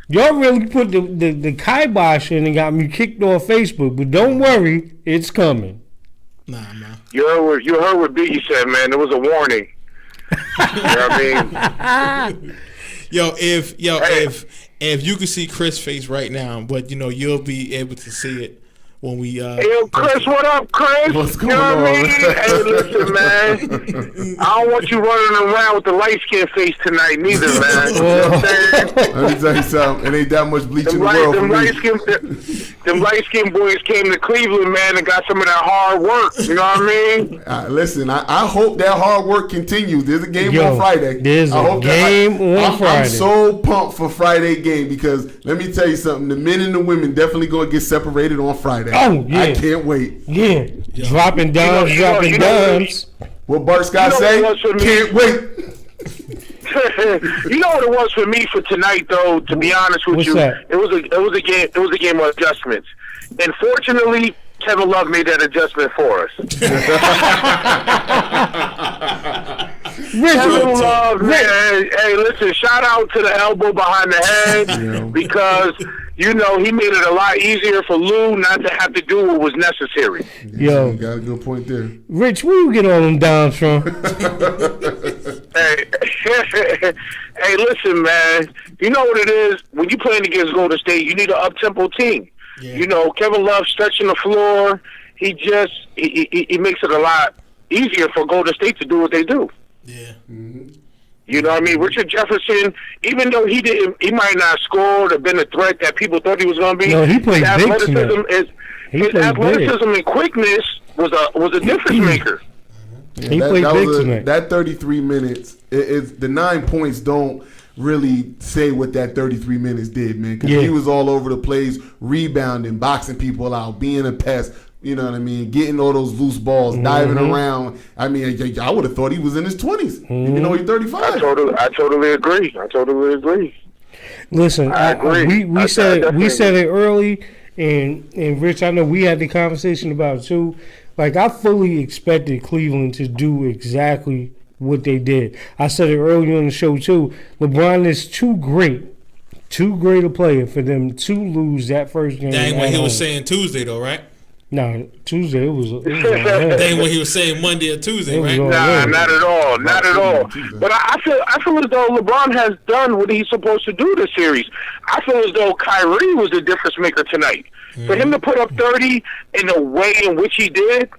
Y'all really put the kibosh in and got me kicked off Facebook, but don't worry, it's coming. Nah. You heard what Biggie said, man. There was a warning. You know what I mean? If you could see Chris' face right now, but you'll be able to see it when we Hey, yo, Chris, what up, Chris? What's going you know what I mean? on? Hey, listen, man. I don't want you running around with the light skin face tonight, neither, man. You know what I'm saying? Let me tell you something. It ain't that much bleach in the world for me. Them light skin boys came to Cleveland, man, and got some of that hard work. You know what I mean? Listen, I hope that hard work continues. There's a game on Friday. There's a game on Friday. I'm so pumped for Friday game because let me tell you something. The men and the women definitely going to get separated on Friday. Oh, yeah. I can't wait. Yeah. Dropping dimes, dropping dimes. What Bart Scott say? Can't wait. You know what it was for me for tonight, though. To be honest with What's you, that? it was a game of adjustments, and fortunately, Kevin Love made that adjustment for us. Kevin Love, man. Hey, listen, shout out to the elbow behind the head because he made it a lot easier for Lou not to have to do what was necessary. Yo, you got a good point there. Rich, where you get all them dimes from? Hey, listen, man. You know what it is? When you playing against Golden State, you need an up-tempo team. Yeah. Kevin Love stretching the floor. He makes it a lot easier for Golden State to do what they do. Yeah. Mm-hmm. You know what I mean? Richard Jefferson, even though he might not score or been a threat that people thought he was going to be. No, he played big tonight. His athleticism and quickness was a difference maker. Yeah, he played big tonight. That 33 minutes, the 9 points don't really say what that 33 minutes did, man. Because he was all over the place, rebounding, boxing people out, being a pest. You know what I mean? Getting all those loose balls, diving around. I mean, I would have thought he was in his 20s, even though he's 35. I totally agree. Listen, I agree. We said it early, and Rich, I know we had the conversation about it too. Like, I fully expected Cleveland to do exactly what they did. I said it earlier on the show too. LeBron is too great a player for them to lose that first game. That ain't what he was saying Tuesday, though, right? No, Tuesday it was that ain't what he was saying Monday or Tuesday, right? Nah, not at all. But I feel as though LeBron has done what he's supposed to do this series. I feel as though Kyrie was the difference maker tonight. For him to put up 30 in the way in which he did,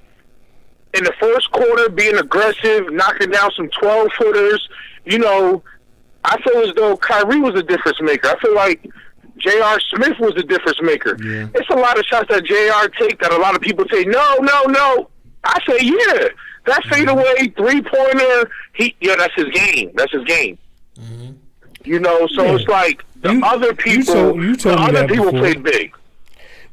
in the first quarter, being aggressive, knocking down some 12-footers, I feel as though Kyrie was a difference maker. I feel like J.R. Smith was the difference maker. Yeah. It's a lot of shots that J.R. take that a lot of people say, no. I say, yeah. That fadeaway three-pointer, that's his game. Mm-hmm. It's like the other people played big.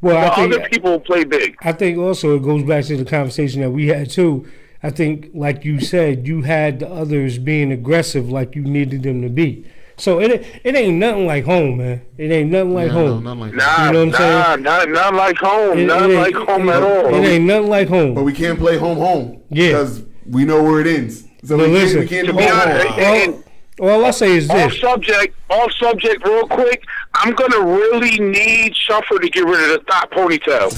Well, other people play big. I think also it goes back to the conversation that we had too. I think, like you said, you had the others being aggressive like you needed them to be. So it ain't nothing like home, man. It ain't nothing like home. No, like you know what I'm saying? Not like home. Not like home at all. It ain't nothing like home. But we can't play home. Yeah. Because we know where it ends. So we can't do home. All I say is this. Off subject real quick. I'm going to really need Shuffer to get rid of the top ponytail.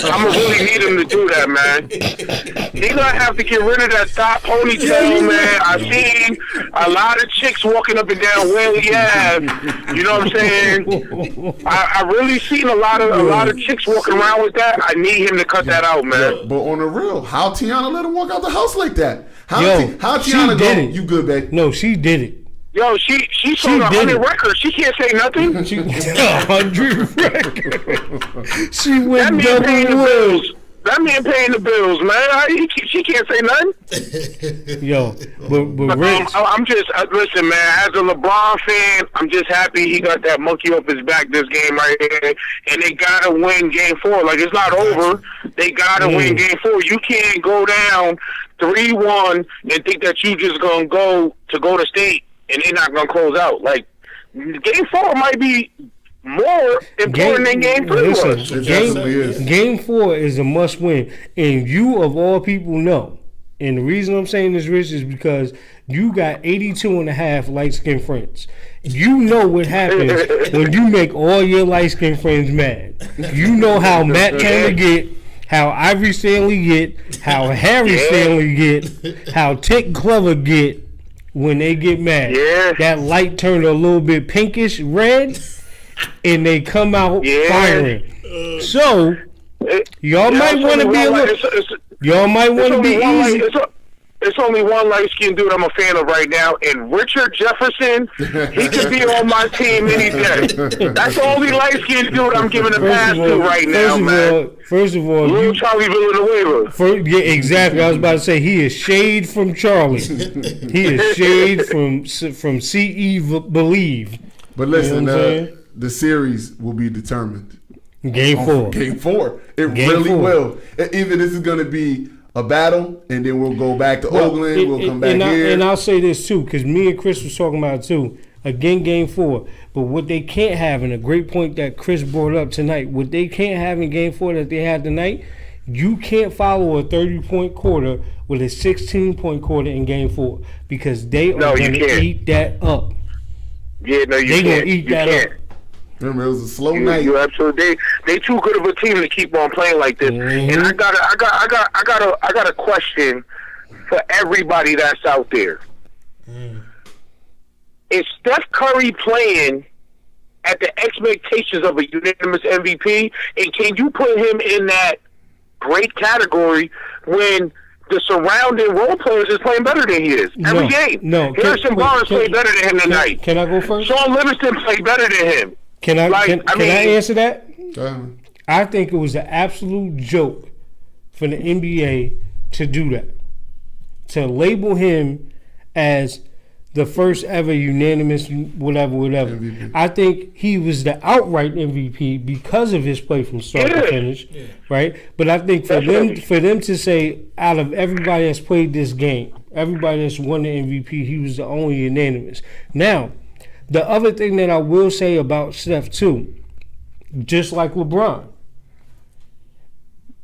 I'm going to really need him to do that, man. He's going to have to get rid of that top ponytail, man. I've seen a lot of chicks walking up and down Whaley Ave. You know what I'm saying? I really seen a lot of chicks walking around with that. I need him to cut that out, man. Yeah, but on the real, how Tiana let him walk out the house like that? How she Tiana did it. You good, babe? No, she did it. Yo, she sold 100 records. She can't say nothing. 100 records. She went double woods. That man paying the bills, man. She can't say nothing. Yo, but Rich, I'm just listen, man. As a LeBron fan, I'm just happy he got that monkey off his back this game right here, and they gotta win Game 4. Like, it's not over. They gotta win Game 4. You can't go down 3-1 and think that you just gonna go to Golden State and they're not gonna close out. Like, Game 4 might be more important than Game 3 was. Game 4 is a must win, and you of all people know. And the reason I'm saying this, Rich, is because You got 82 and a half light-skinned friends. You know what happens when you make all your light-skinned friends mad. You know how Matt Turner get, how Ivory Stanley get, how Harry Stanley get, how Tick Glover get when they get mad. Yeah. That light turned a little bit pinkish red, and they come out firing. So y'all might want to be a little. Y'all might want to be easy. It's only one light-skinned dude I'm a fan of right now, and Richard Jefferson, he could be on my team any day. That's the only light-skinned dude I'm giving a pass to right now, man. First of all, Little Charlie Villanueva. Yeah, exactly. I was about to say he is shade from Charlie. He is shade from CE Believe. But listen, the series will be determined. Game 4. Game 4. It really will. Either this is going to be a battle, and then we'll go back to Oakland. We'll come back here. And I'll say this too, because me and Chris was talking about it too. Again, Game 4. But what they can't have, and a great point that Chris brought up tonight, what they can't have in Game 4 that they had tonight, you can't follow a 30-point quarter with a 16-point quarter in Game 4 because they are going to eat that up. Yeah, no, you can't. They're going to eat that up. Remember, it was a slow night. You absolutely. They too good of a team to keep on playing like this. Mm-hmm. And I got a question for everybody that's out there. Is Steph Curry playing at the expectations of a unanimous MVP? And can you put him in that great category when the surrounding role players is playing better than he is every game? No. Harrison Barnes played better than him tonight. Can I go first? Sean Livingston played better than him. Can I answer that? Uh-huh. I think it was an absolute joke for the NBA to do that. To label him as the first ever unanimous whatever. MVP. I think he was the outright MVP because of his play from start to finish, right? But I think for them to say out of everybody that's played this game, everybody that's won the MVP, he was the only unanimous. Now, the other thing that I will say about Steph too, just like LeBron,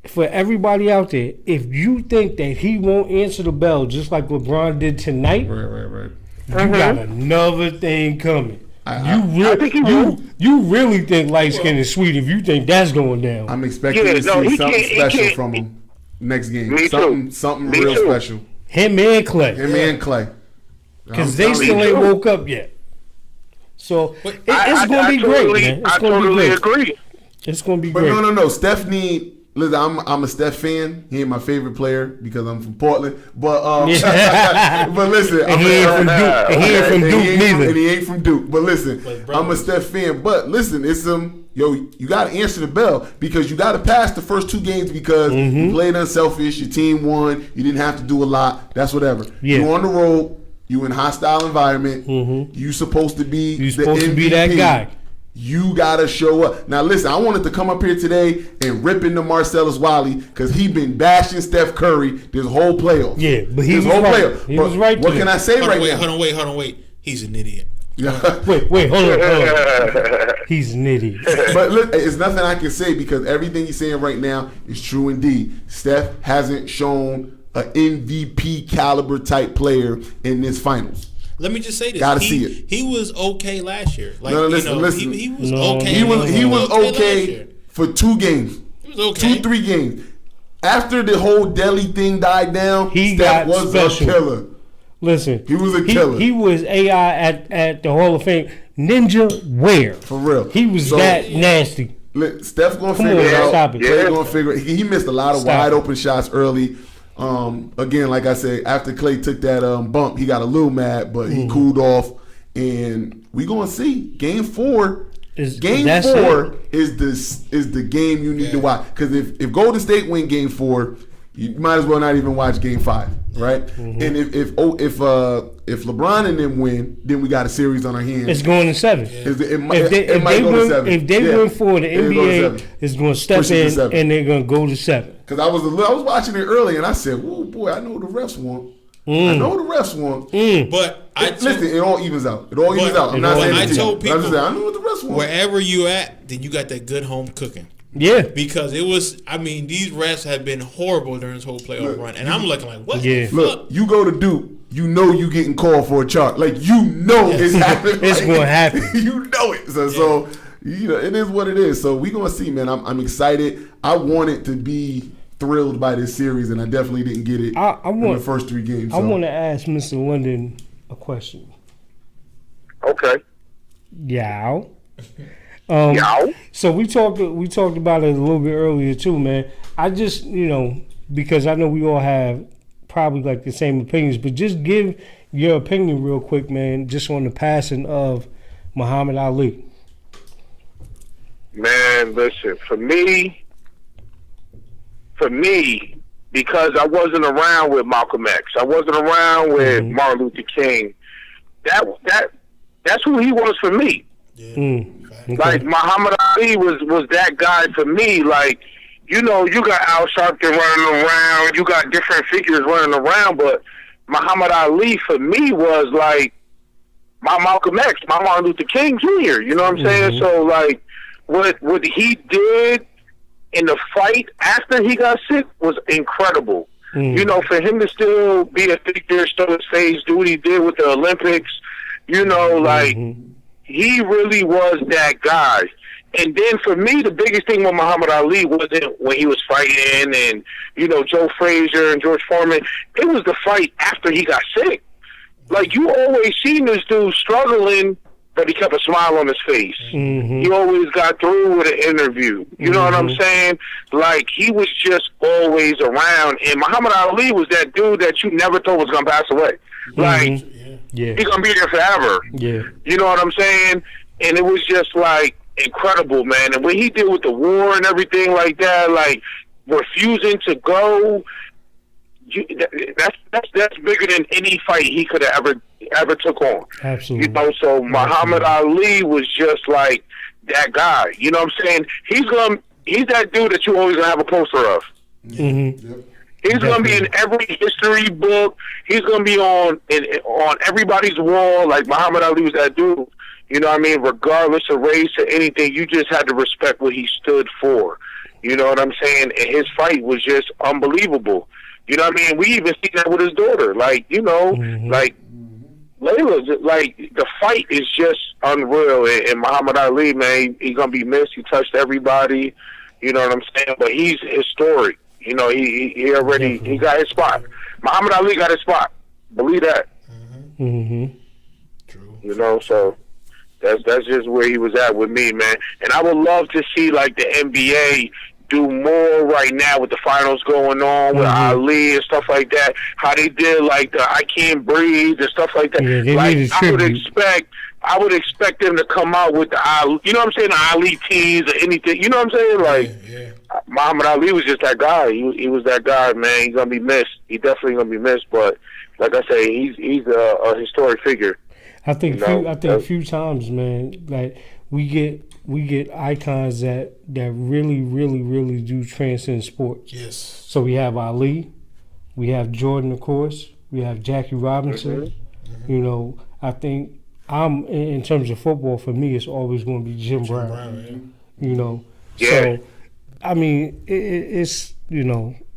for everybody out there, if you think that he won't answer the bell just like LeBron did tonight, Right. you got another thing coming. I think he will. You really think light skin is sweet if you think that's going down. I'm expecting to see something special from him next game. Me too. Something Me real too. special. Him and Clay. Because they still ain't woke up yet. So it's going to be great, man. It's going to be great. Agree. It's going to be But great. no. Steph need. Listen, I'm a Steph fan. He ain't my favorite player because I'm from Portland. But but listen, and he ain't from Duke. And he ain't from Duke neither. And he ain't from Duke. But listen, I'm a Steph fan. But listen, it's you got to answer the bell because you got to pass the first 2 games because you played unselfish. Your team won. You didn't have to do a lot. That's whatever. Yeah. You on the road. You in hostile environment. You supposed to be. You supposed to be that guy. You gotta show up. Now listen, I wanted to come up here today and rip into Marcellus Wiley because he been bashing Steph Curry this whole playoff. Yeah, but he was right. He was right. What can I say right now? Hold on, wait. He's an idiot. Wait, hold on. He's an idiot. But look, it's nothing I can say because everything he's saying right now is true indeed. Steph hasn't shown an MVP caliber type player in this finals. Let me just say this. Gotta see it. He was okay last year. Like, listen. He was okay. He was okay for 2 games. He was okay. 2-3 games. After the whole Delhi thing died down, Steph was special. A killer. Listen, he was a killer. He was AI at the Hall of Fame. Ninja where? For real. He was that nasty. Steph gonna figure it out. Clay gonna figure it. He missed a lot of wide open shots early. Again, like I said, after Clay took that bump, he got a little mad, but he cooled off. And we gonna see Game 4. Game 4 is the game you need to watch because if Golden State win Game 4, you might as well not even watch Game 5, right? And if LeBron and them win, then we got a series on our hands. It's going to 7. It might go to 7. If they win 4, the NBA is going to step in and they're going to go to 7. Because I was watching it early and I said, "Oh boy, I know what the refs want. I know what the refs want." But listen, it all evens out. It all evens out. I'm not saying I told people, I know what the refs want. Wherever you at, then you got that good home cooking. Yeah. Because it was, I mean, these refs have been horrible during this whole playoff run. And I'm looking like, what the fuck? Look, you go to Duke, you know you getting called for a charge. Like, you know it's happening. It's going to happen. You know it. So, you know, it is what it is. So we going to see, man. I'm excited. I wanted to be thrilled by this series, and I definitely didn't get it in the first 3 games. I want to ask Mr. London a question. Okay. Yow. Yow. So we talked about it a little bit earlier too, man. I just, because I know we all have probably like the same opinions, but just give your opinion real quick, man, just on the passing of Muhammad Ali. Man, listen, for me, because I wasn't around with Malcolm X, I wasn't around with Martin Luther King. That's who he was for me. Yeah. Okay. Like Muhammad Ali was that guy for me. Like, you got Al Sharpton running around, you got different figures running around, but Muhammad Ali for me was like my Malcolm X, my Martin Luther King Jr. You know what I'm saying? So like what he did in the fight after he got sick was incredible. For him to still be a figure, still his face, do what he did with the Olympics, like he really was that guy. And then for me, the biggest thing with Muhammad Ali wasn't when he was fighting and, Joe Frazier and George Foreman. It was the fight after he got sick. Like, you always seen this dude struggling, but he kept a smile on his face. He always got through with an interview. You know what I'm saying? Like, he was just always around. And Muhammad Ali was that dude that you never thought was going to pass away. Like, he's going to be there forever. Yeah. You know what I'm saying? And it was just, like, incredible, man. And what he did with the war and everything like that, like, refusing to go, that's bigger than any fight he could have ever took on. Absolutely. So Muhammad Ali was just like that guy. You know what I'm saying? He's that dude that you always gonna have a poster of. He's gonna be in every history book. He's gonna be on everybody's wall. Like Muhammad Ali was that dude. You know what I mean? Regardless of race or anything, you just had to respect what he stood for. You know what I'm saying? And his fight was just unbelievable. You know what I mean? We even see that with his daughter. Like, like Layla, like the fight is just unreal. And Muhammad Ali, man, he's gonna be missed. He touched everybody. You know what I'm saying? But he's historic. He already he got his spot. Muhammad Ali got his spot. Believe that. True. So that's just where he was at with me, man. And I would love to see like the NBA do more right now with the finals going on with Ali and stuff like that. How they did like the I Can't Breathe and stuff like that. Yeah, like I would expect them to come out with the Ali, you know what I'm saying, the Ali teams or anything. You know what I'm saying? Like Muhammad Ali was just that guy. He was that guy, man. He's gonna be missed. He definitely gonna be missed. But like I say, he's a historic figure. I think a few times, man, like we get icons that really, really, really do transcend sports. Yes. So we have Ali, we have Jordan, of course, we have Jackie Robinson. I think in terms of football, for me, it's always going to be Jim Brown. So I mean, it's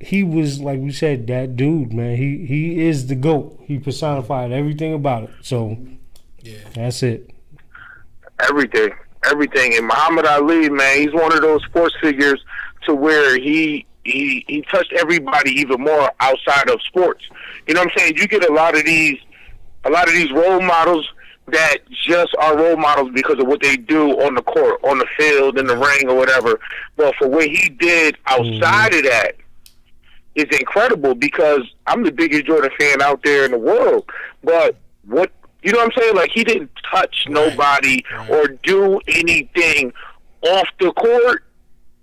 he was, like we said, that dude, man. He is the GOAT. He personified everything about it. So that's it. Everything. And Muhammad Ali, man, he's one of those sports figures to where he touched everybody even more outside of sports. You know what I'm saying? You get a lot of these role models that just are role models because of what they do on the court, on the field, in the ring, or whatever. But for what he did outside of that is incredible, because I'm the biggest Jordan fan out there in the world. But you know what I'm saying? Like, he didn't touch nobody or do anything off the court,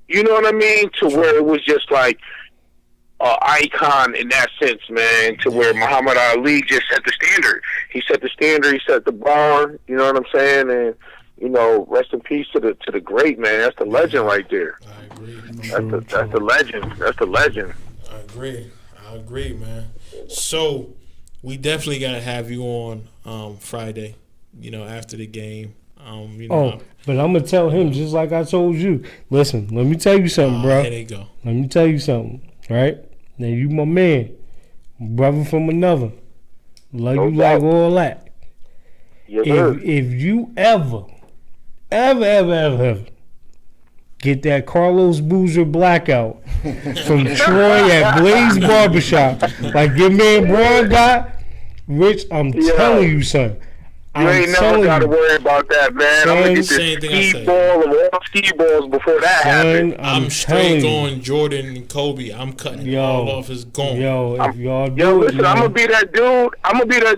you know what I mean? To where it was just like an icon in that sense, man, to where Muhammad Ali just set the standard. He set the standard, he set the bar, you know what I'm saying? And, rest in peace to the great, man. That's the legend right there. I agree. That's the legend. That's the legend. I agree, man. So we definitely got to have you on Friday, after the game. But I'm gonna tell him just like I told you. Listen, let me tell you something, bro. There they go. Let me tell you something, right? Now you my man, brother from another. Love you like all that. Yes, If you ever get that Carlos Boozer blackout from Troy at Blaze Barbershop, like your man Braun got, Rich, I'm telling you, son. You ain't never got to worry about that, man. I'm going to get this ski ball and all ski balls before that happens. I'm straight going Jordan and Kobe. I'm cutting it all off. It's gone. If y'all do listen, I'm going to be that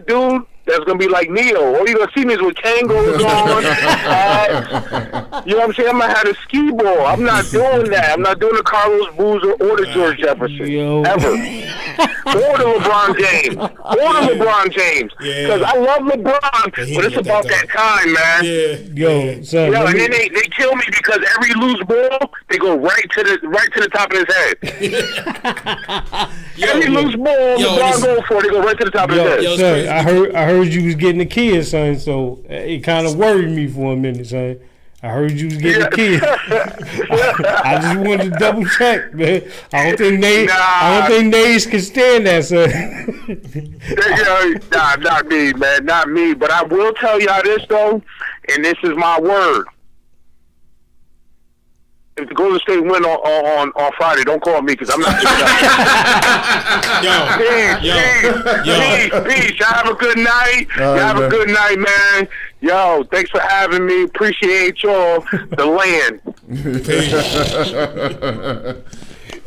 dude. That's going to be like Neo. All you're going to see me is with Kangos on. You know what I'm saying? I'm going to have a ski ball. I'm not doing that. I'm not doing the Carlos Boozer or the George Jefferson. Ever. Or the LeBron James. Because I love LeBron, but it's about that time, man. Son. And then they kill me because every loose ball, they go right to the top of his head. Every loose ball LeBron goes for, they go right to the top of his head. Son, I heard you was getting a kid, son, so it kind of worried me for a minute, son. I heard you was getting a kid. I just wanted to double check, man. I don't think Nays can stand that, son. Not me, man. Not me. But I will tell y'all this, though, and this is my word. If the Golden State win on Friday, don't call me because I'm not doing that. Peace. Y'all have a good night. Y'all have a good night, man. Yo, thanks for having me. Appreciate y'all. The land.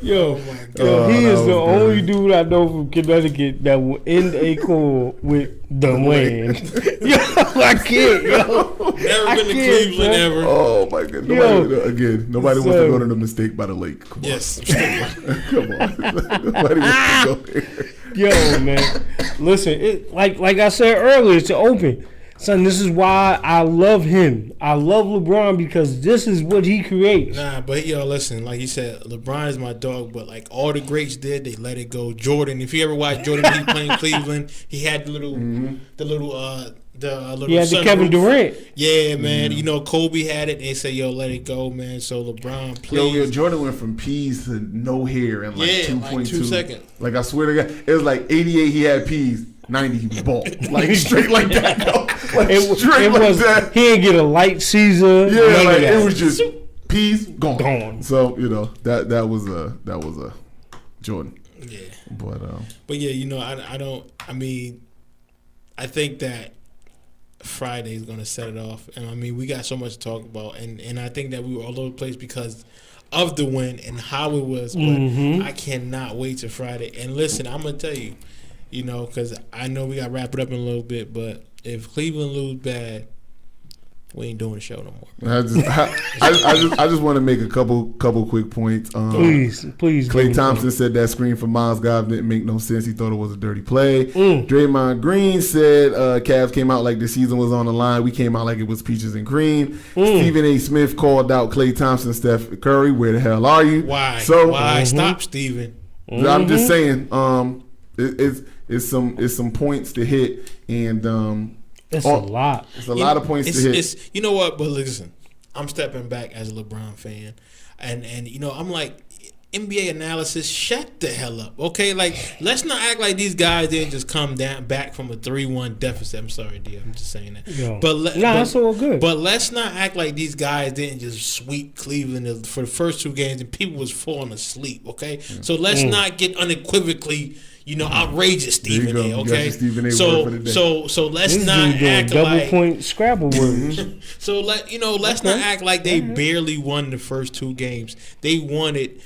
Yo, he is the only dude I know from Connecticut that will end a call with the land. Yo, I can't, yo. Never been to Cleveland ever. Oh my God! Nobody wants to go to the Mistake by the Lake. Come on. Come on. Nobody wants to go there. Yo, man. Listen, like I said earlier, it's open. Son, this is why I love him. I love LeBron because this is what he creates. Nah, but listen, like you said, LeBron is my dog, but like all the greats did, they let it go. Jordan, if you ever watched Jordan when he played in Cleveland, he had the little he had the Kevin Durant. Yeah, man. You know, Kobe had it. They say, yo, let it go, man. So LeBron, please. Yo, Jordan went from peas to no hair in like 2.2 like 2 seconds. Like I swear to God, it was like 88 he had peas. 90 he was bald. Like straight like that. Like straight like that. He didn't get a light Caesar. Yeah, like it was just peas gone. So, that was a Jordan. Yeah. But yeah, I think that Friday is going to set it off. And I mean, we got so much to talk about. And I think that we were all over the place because of the win and how it was. But I cannot wait till Friday. And listen, I'm going to tell you, because I know we got to wrap it up in a little bit, but if Cleveland lose bad, we ain't doing the show no more. I just want to make a couple quick points. Please. Klay Thompson said that screen from Miles Goff didn't make no sense. He thought it was a dirty play. Draymond Green said Cavs came out like the season was on the line. We came out like it was peaches and cream. Stephen A. Smith called out Klay Thompson, Steph Curry. Where the hell are you? Why? Stop, Stephen. I'm just saying. It's some points to hit, and it's a lot. It's a lot of points to hit. You know what? But listen, I'm stepping back as a LeBron fan, and I'm like, NBA analysis, shut the hell up, okay? Like, let's not act like these guys didn't just come back from a 3-1 deficit. I'm sorry, D. I'm just saying that. That's all good. But let's not act like these guys didn't just sweep Cleveland for the first 2 games and people was falling asleep, okay? So let's not get unequivocally outrageous, Stephen A. Okay, so let's not act like point Scrabble words. So let's not act like they barely won the first 2 games. They won it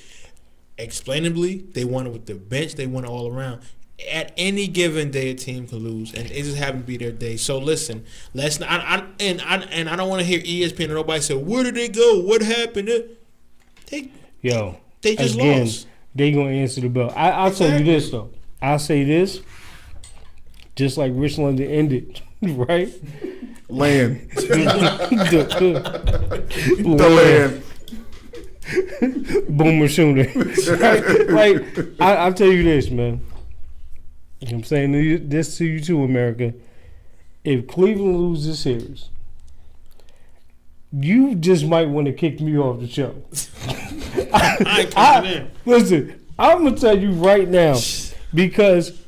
explainably. They won it with the bench. They won it all around. At any given day, a team could lose, and it just happened to be their day. So listen, let's not. I don't want to hear ESPN or nobody say, "Where did they go? What happened?" They just lost. They gonna answer the bell. I'll tell you this though. I'll say this, just like Rich London ended, right? Land. The land. Boomer sooner. Right? Like, I'll tell you this, man. I'm saying this to you too, America. If Cleveland loses this series, you just might want to kick me off the show. I ain't coming in. Listen, I'm gonna tell you right now because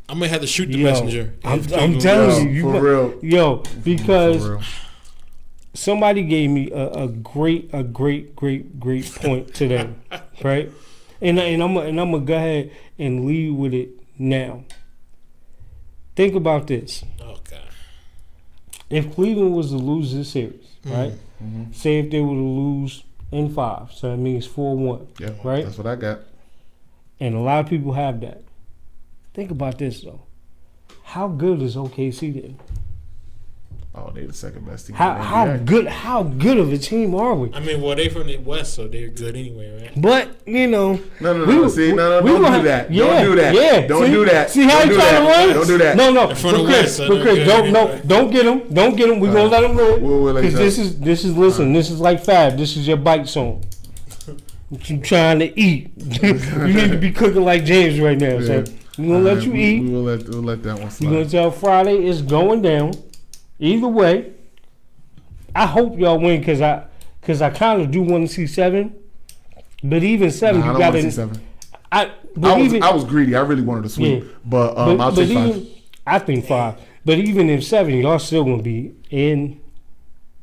I'm gonna have to shoot the messenger. I'm telling you, for real. Because somebody gave me a great point today, right? And I'm gonna go ahead and lead with it now. Think about this. Oh God. If Cleveland was to lose this series, right? Mm-hmm. Say if they were to lose in 5, so that means 4-1. Yeah, right? That's what I got. And a lot of people have that. Think about this though. How good is OKC then? Oh, they're the second best team. How good of a team are we? I mean, well, they from the West, so they're good anyway, right? But you know, No. we- See, no. we Don't gonna do that. yeah, Don't do that. yeah. Don't See? do that. See how Don't you do trying to that. run? Don't do that. No. They're from the But West, so they're Chris, good don't anyway. don't get him. Don't get him. We gonna let him live. We'll let Because him this is listen. This is like Fab. This is your bite song. What you trying to eat? You need to be cooking like James right now. So we gonna let you eat. We'll let that one slide. You gonna tell Friday it's going down. Either way, I hope y'all win because I kind of do want to see 7. But even 7, I you don't got want to to. see 7. I I was greedy. I really wanted to sweep, Yeah. but I'll take 5. even, I think 5. But even in 7, y'all still gonna be in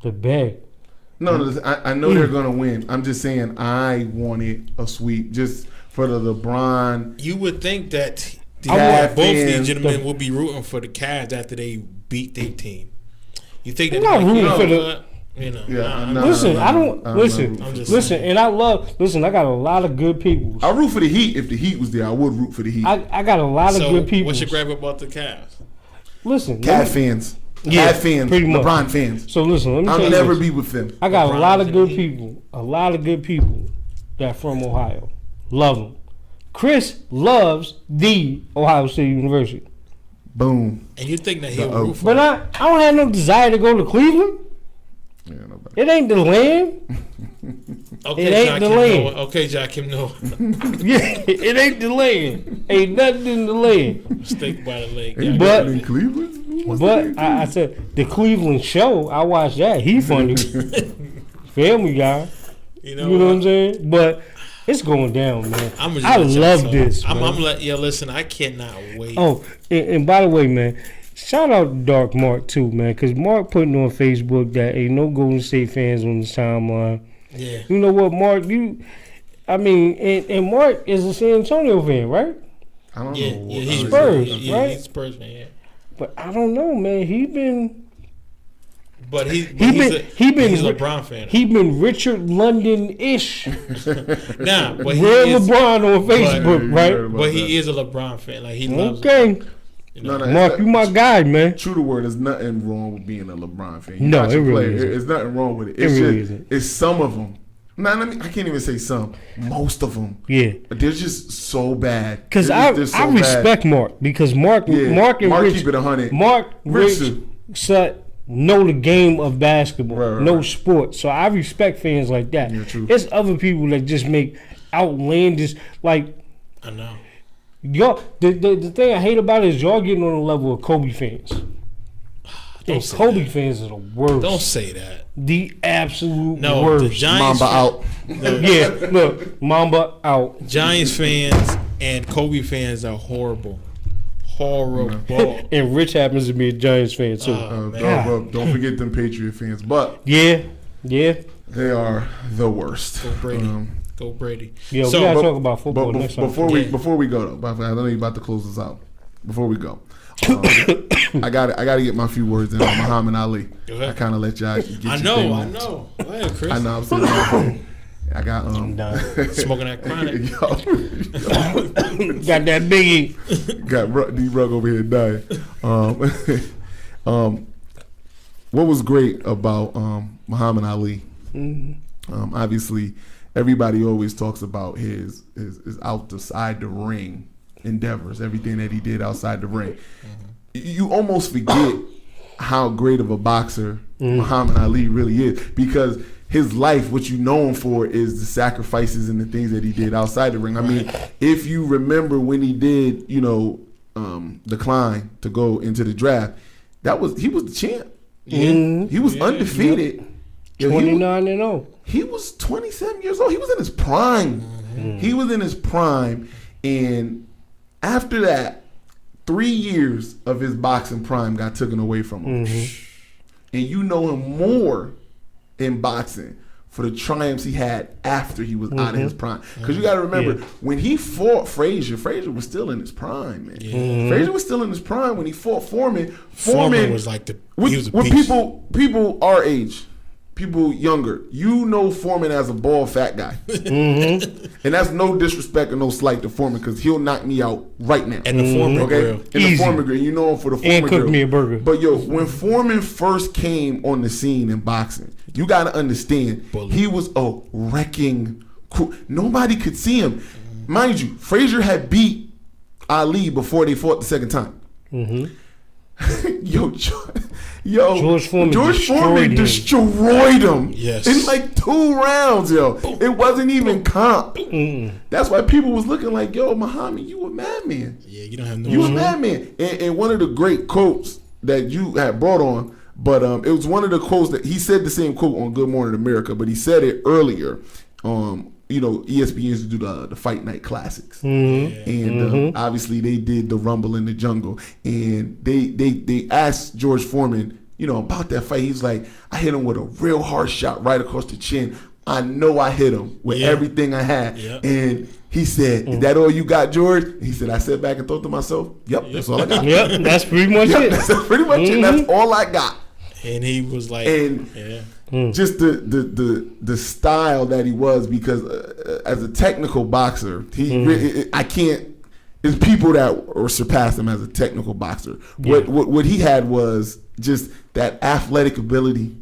the bag. No, I know they're gonna win. I'm just saying I wanted a sweep just for the LeBron. You would think that Cavs both fans, these gentlemen will be rooting for the Cavs after they beat their team. You think that I'm not rooting for the. what? You know, Yeah, nah, Listen, no, I don't I'm listen. not I'm just Listen, saying. and I love. Listen, I got a lot of good people. I root for the Heat. If the Heat was there, I would root for the Heat. I got a lot of So good people. what's your grab about the Cavs? Listen, Cavs fans, Yeah, Cavs fans, pretty much. LeBron fans. So listen, let me I'll tell you never this. be with them. I got a LeBron lot of is good in the people. A lot of good people that from Ohio. Love them. Chris loves the Ohio State University. Boom. And you think that he'll The root for But I don't have no desire to go to Cleveland. Yeah, nobody. It ain't the land. Okay, It ain't the Joakim land. Noah. Okay, Joakim Noah. Yeah, it ain't the land. Ain't nothing in the land. Steak by the lake. Ain't But- nothing in Cleveland. What's But that? I said the Cleveland show. I watched that. He funny. Family guy. You know, You know what I'm saying? But it's going down, man. I'm I love this. I'm man. like, yo, listen, I cannot wait. Oh, and by the way, man, shout out to Dark Mark too, man, because Mark putting on Facebook that ain't no Golden State fans on the timeline. Yeah. You know what, Mark? And Mark is a San Antonio fan, right? I don't Yeah, know. yeah, he's Spurs, yeah, right? he's Spurs fan, yeah. But I don't know, man. He been He's a LeBron fan. He been Richard London-ish. Nah, but he Real is, LeBron on Facebook, right? but he is a LeBron fan. Like he loves. Okay, You know? No, no, Mark, it's you not- my guy, man. True to word, there's nothing wrong with being a LeBron fan. You No, watch him it really play, isn't. There's nothing wrong with it. It It's really just, isn't. it's some of them. I can't even say some. Most of them. Yeah, They're just so bad. because They're just I so respect Mark because Mark Yeah, and Mark Rich keep it 100. Mark Rich Rich Sut know the game of basketball, Right. know sport. So I respect fans like that. Yeah, true. It's other people that just make outlandish like I know. y'all. The thing I hate about it is y'all getting on the level of Kobe fans. And say Kobe that. fans are the worst. Don't say that. The absolute No, worst. the Giants. Mamba out. Yeah, look, Mamba out. Giants fans and Kobe fans are horrible. Horrible. And Rich happens to be a Giants fan too. Man. Don't forget them Patriot fans. But Yeah. they are the worst. Go Brady. Go Brady. Yeah, So- we gotta but- talk about football next time. before we go though, I know you're about to close this out. Before we go, I gotta get my few words in on Muhammad Ali. Go ahead. I kind of let y'all get your I thing know. on. Go ahead, Chris. I know. I'm sitting there. I got I'm done. Smoking that chronic. Got that biggie. got D Rug over here dying. What was great about Muhammad Ali? Obviously, everybody always talks about his outside the ring endeavors, everything that he did outside the ring. You almost forget how great of a boxer Muhammad Ali really is, because his life, what you know him for, is the sacrifices and the things that he did outside the ring. I mean, if you remember when he did, decline to go into the draft, he was the champ. Yeah. He was undefeated 29-0. He was 27 years old. He was in his prime. He was in his prime. And after that, 3 years of his boxing prime got taken away from him. And you know him more in boxing for the triumphs he had after he was out of his prime. Because you got to remember, when he fought Frazier was still in his prime, man. Frazier was still in his prime when he fought Foreman. Foreman was like he was a beast. People our age, people younger, you know Foreman as a bald fat guy. And that's no disrespect or no slight to Foreman, because he'll knock me out right now. And the Foreman grill. And the Foreman grill. You know him for the Foreman grill. And cook me a burger. But yo, when Foreman first came on the scene in boxing, you got to understand, he was a wrecking crew. Nobody could see him. Mind you, Frazier had beat Ali before they fought the second time. George Foreman destroyed him in like 2 rounds, yo. It wasn't even comp. That's why people was looking like, yo, Muhammad, you a madman. Yeah, you don't have no. You a madman. And one of the great quotes that you had brought on, but it was one of the quotes that he said the same quote on Good Morning America, but he said it earlier. You know, ESPN used to do the Fight Night Classics, and obviously they did the Rumble in the Jungle, and they asked George Foreman, you know, about that fight. He's like, I hit him with a real hard shot right across the chin. I know I hit him with everything I had, and he said, "Is that all you got, George?" He said, "I sat back and thought to myself, yep, that's all I got. Yep, that's pretty much it. That's pretty much it. That's all I got." And he was like, just the style that he was, because as a technical boxer, I can't. There's people that surpass him as a technical boxer. What he had was just that athletic ability.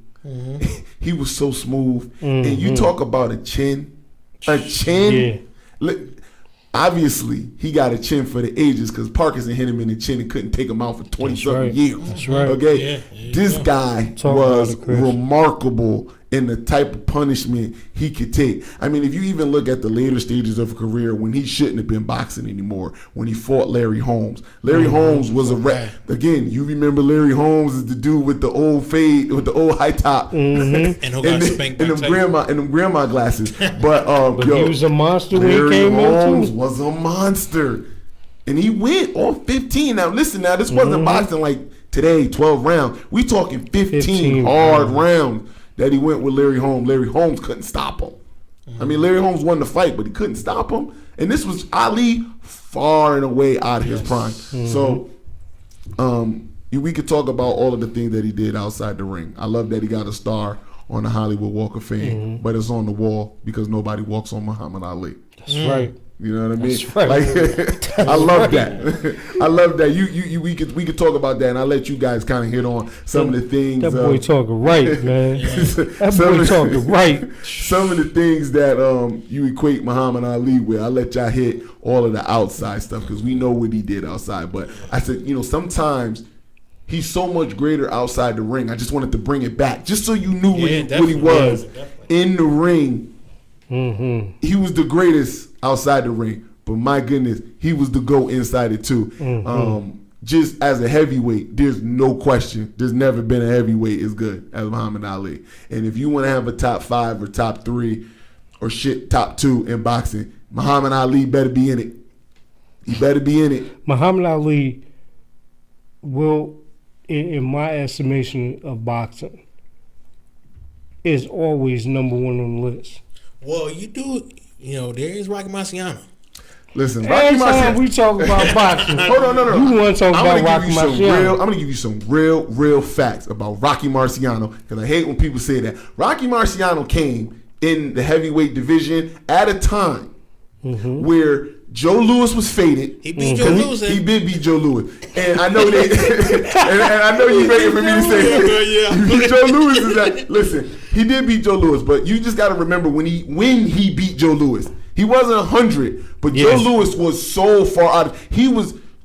He was so smooth, and you talk about a chin. Look, obviously, he got a chin for the ages, because Parkinson hit him in the chin and couldn't take him out for 20-something years. That's right. Okay, this guy was remarkable in the type of punishment he could take. I mean, if you even look at the later stages of a career when he shouldn't have been boxing anymore, when he fought Larry Holmes. Larry Holmes was again, you remember Larry Holmes is the dude with the old fade, with the old high top, and them grandma glasses. But he was a monster when Larry he came Holmes in too. was a monster. And he went on 15. Now listen, this wasn't boxing like today, 12 rounds. We talking 15 hard rounds that he went with Larry Holmes. Larry Holmes couldn't stop him. I mean, Larry Holmes won the fight, but he couldn't stop him. And this was Ali far and away out of his prime. So we could talk about all of the things that he did outside the ring. I love that he got a star on the Hollywood Walk of Fame, but it's on the wall because nobody walks on Muhammad Ali. That's right. You know what I mean? That's right. Like, I love that. I love that. We could talk about that, and I'll let you guys kind of hit on some of the things. That boy talking right, man. That boy talking right. Some of the things that you equate Muhammad Ali with. I'll let y'all hit all of the outside stuff, because we know what he did outside. But I said, you know, sometimes he's so much greater outside the ring. I just wanted to bring it back, just so you knew what he was in the ring. He was the greatest outside the ring, but my goodness, he was the GOAT inside it too. Just as a heavyweight, there's no question. There's never been a heavyweight as good as Muhammad Ali. And if you want to have a top 5 or top 3 or top 2 in boxing, Muhammad Ali better be in it. He better be in it. Muhammad Ali will, in my estimation of boxing, is always number 1 on the list. Well, you know, there is Rocky Marciano. Listen, Rocky Marciano. We talk about boxing. Hold on, no. You want to talk about Rocky Marciano? I'm going to give you some real facts about Rocky Marciano, because I hate when people say that. Rocky Marciano came in the heavyweight division at a time where Joe Louis was faded. He beat Joe Louis. He did beat Joe Louis, and I know that. and I know you're ready for me to say that. He beat Joe Louis. Is that? Listen, he did beat Joe Louis, but you just got to remember when he beat Joe Louis, he wasn't 100, but Joe Louis was so far out.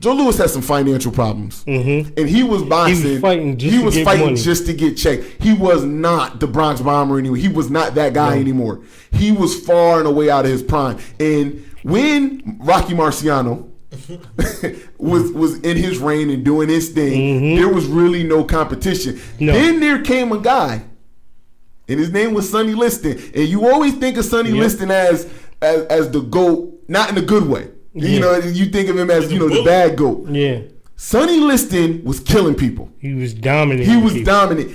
Joe Louis had some financial problems, and he was boxing. He was fighting just to get checked. He was not the Bronx Bomber anymore. He was not that guy anymore. He was far and away out of his prime. And when Rocky Marciano was in his reign and doing his thing, there was really no competition. Then there came a guy and his name was Sonny Liston. And you always think of Sonny Liston as the GOAT, not in a good way. You know, you think of him as the bad GOAT. Yeah. Sonny Liston was killing people. He was dominant.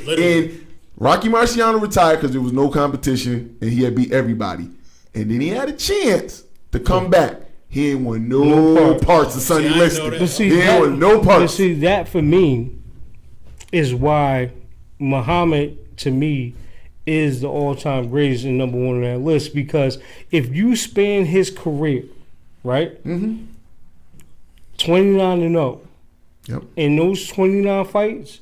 And Rocky Marciano retired because there was no competition, and he had beat everybody. And then he had a chance to come back. He ain't won no parts of Sonny Liston. He ain't won no parts. But see, that for me is why Muhammad, to me, is the all-time greatest and number one on that list. Because if you span his career, right, 29-0, in those 29 fights,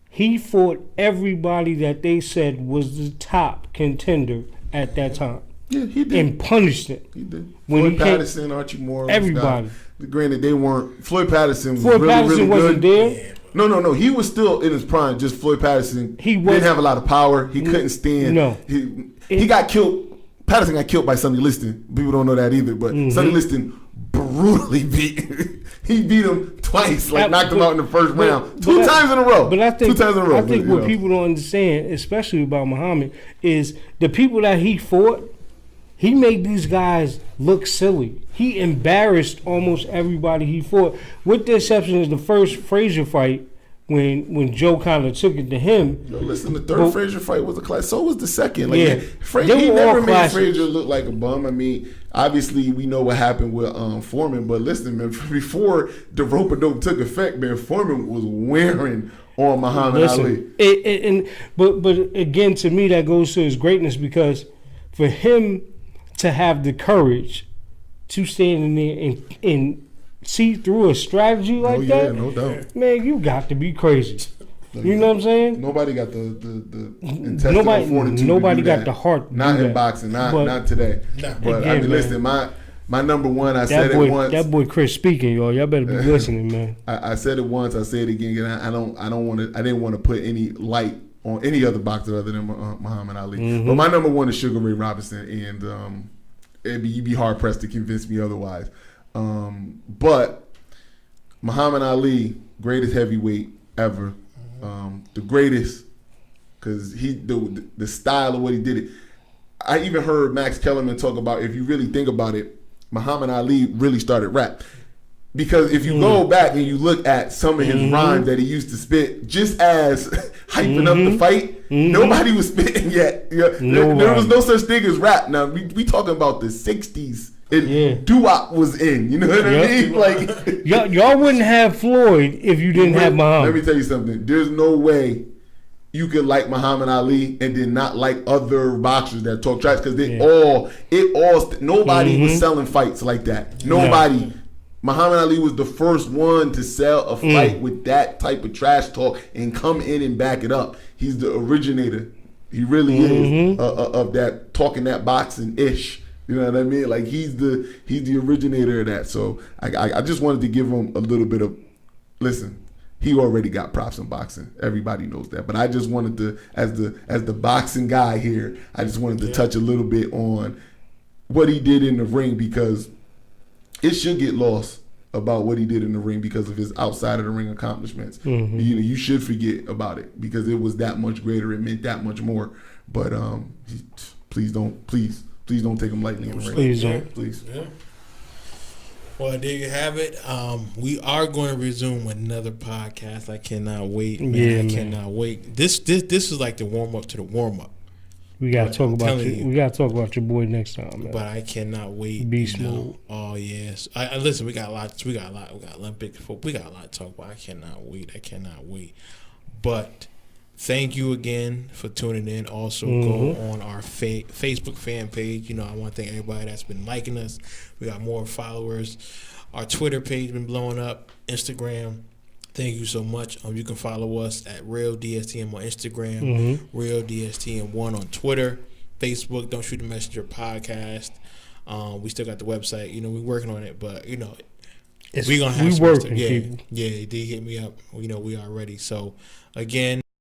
he fought everybody that they said was the top contender at that time. Yeah, he did. And punished it. He did. When Floyd Patterson, Archie Moore. Everybody. Granted, they weren't. Floyd Patterson was Floyd really, Patterson really wasn't good. there. No. He was still in his prime. Just Floyd Patterson didn't have a lot of power. He couldn't stand. No. He got killed. Patterson got killed by Sonny Liston. People don't know that either. But Sonny Liston brutally he beat him twice. Knocked him out in the first round. Two times in a row. But I think 2 times in a row. I think what people don't understand, especially about Muhammad, is the people that he fought, he made these guys look silly. He embarrassed almost everybody he fought, with the exception of the first Frazier fight when Joe kind of took it to him. Listen, the third Frazier fight was a class. So was the second. Frazier, he never made Frazier look like a bum. I mean, obviously we know what happened with Foreman, but listen, man, before the rope-a-dope took effect, man, Foreman was wearing on Muhammad Ali. But again, to me, that goes to his greatness, because for him to have the courage to stand in there and see through a strategy like that, no doubt, man, you got to be crazy. You know what I'm saying? Nobody got the intestinal fortitude. Nobody to do got that. the heart. Not in boxing. Not today. But again, I mean, listen, my number one. I said it once. That boy Chris speaking, y'all better be listening, man. I said it once. I say it again. I don't want to. I didn't want to put any light on any other boxer other than Muhammad Ali. But my number one is Sugar Ray Robinson, and you'd be hard pressed to convince me otherwise. But Muhammad Ali, greatest heavyweight ever, the greatest, because the style of what he did it. I even heard Max Kellerman talk about, if you really think about it, Muhammad Ali really started rap. Because if you go back and you look at some of his rhymes that he used to spit, just as hyping up the fight, nobody was spitting yet. There was no such thing as rap. Now, we talking about the 60s. Doo-wop was in. You know what I mean? Like y'all wouldn't have Floyd if you didn't have Muhammad. Let me tell you something. There's no way you could like Muhammad Ali and then not like other boxers that talk trash, because nobody was selling fights like that. Nobody. No. Muhammad Ali was the first one to sell a fight with that type of trash talk and come in and back it up. He's the originator. He really is of that, talking that boxing ish. You know what I mean? Like he's the originator of that. So I just wanted to give him a little bit of, listen, he already got props in boxing. Everybody knows that. But I just wanted to, as the boxing guy here, I just wanted to touch a little bit on what he did in the ring, because it should get lost about what he did in the ring because of his outside of the ring accomplishments. You should forget about it because it was that much greater. It meant that much more. But please don't take him lightly in the ring. Please don't. Please. Yeah. Well, there you have it. We are going to resume another podcast. I cannot wait. Man, I cannot wait. This is like the warm up to the warm up. We gotta talk about you. We gotta talk about your boy next time, man. But I cannot wait. Beast mode. Oh yes. I listen. We got a lot. We got Olympics. We got a lot to talk about. I cannot wait. But thank you again for tuning in. Also, go on our Facebook fan page. I want to thank everybody that's been liking us. We got more followers. Our Twitter page been blowing up. Instagram. Thank you so much. You can follow us at Real DSTM on Instagram, Real DSTM1 on Twitter, Facebook, Don't Shoot the Messenger podcast. We still got the website. We're working on it, but we're gonna have some stuff. Yeah, they hit me up. We are ready. So again.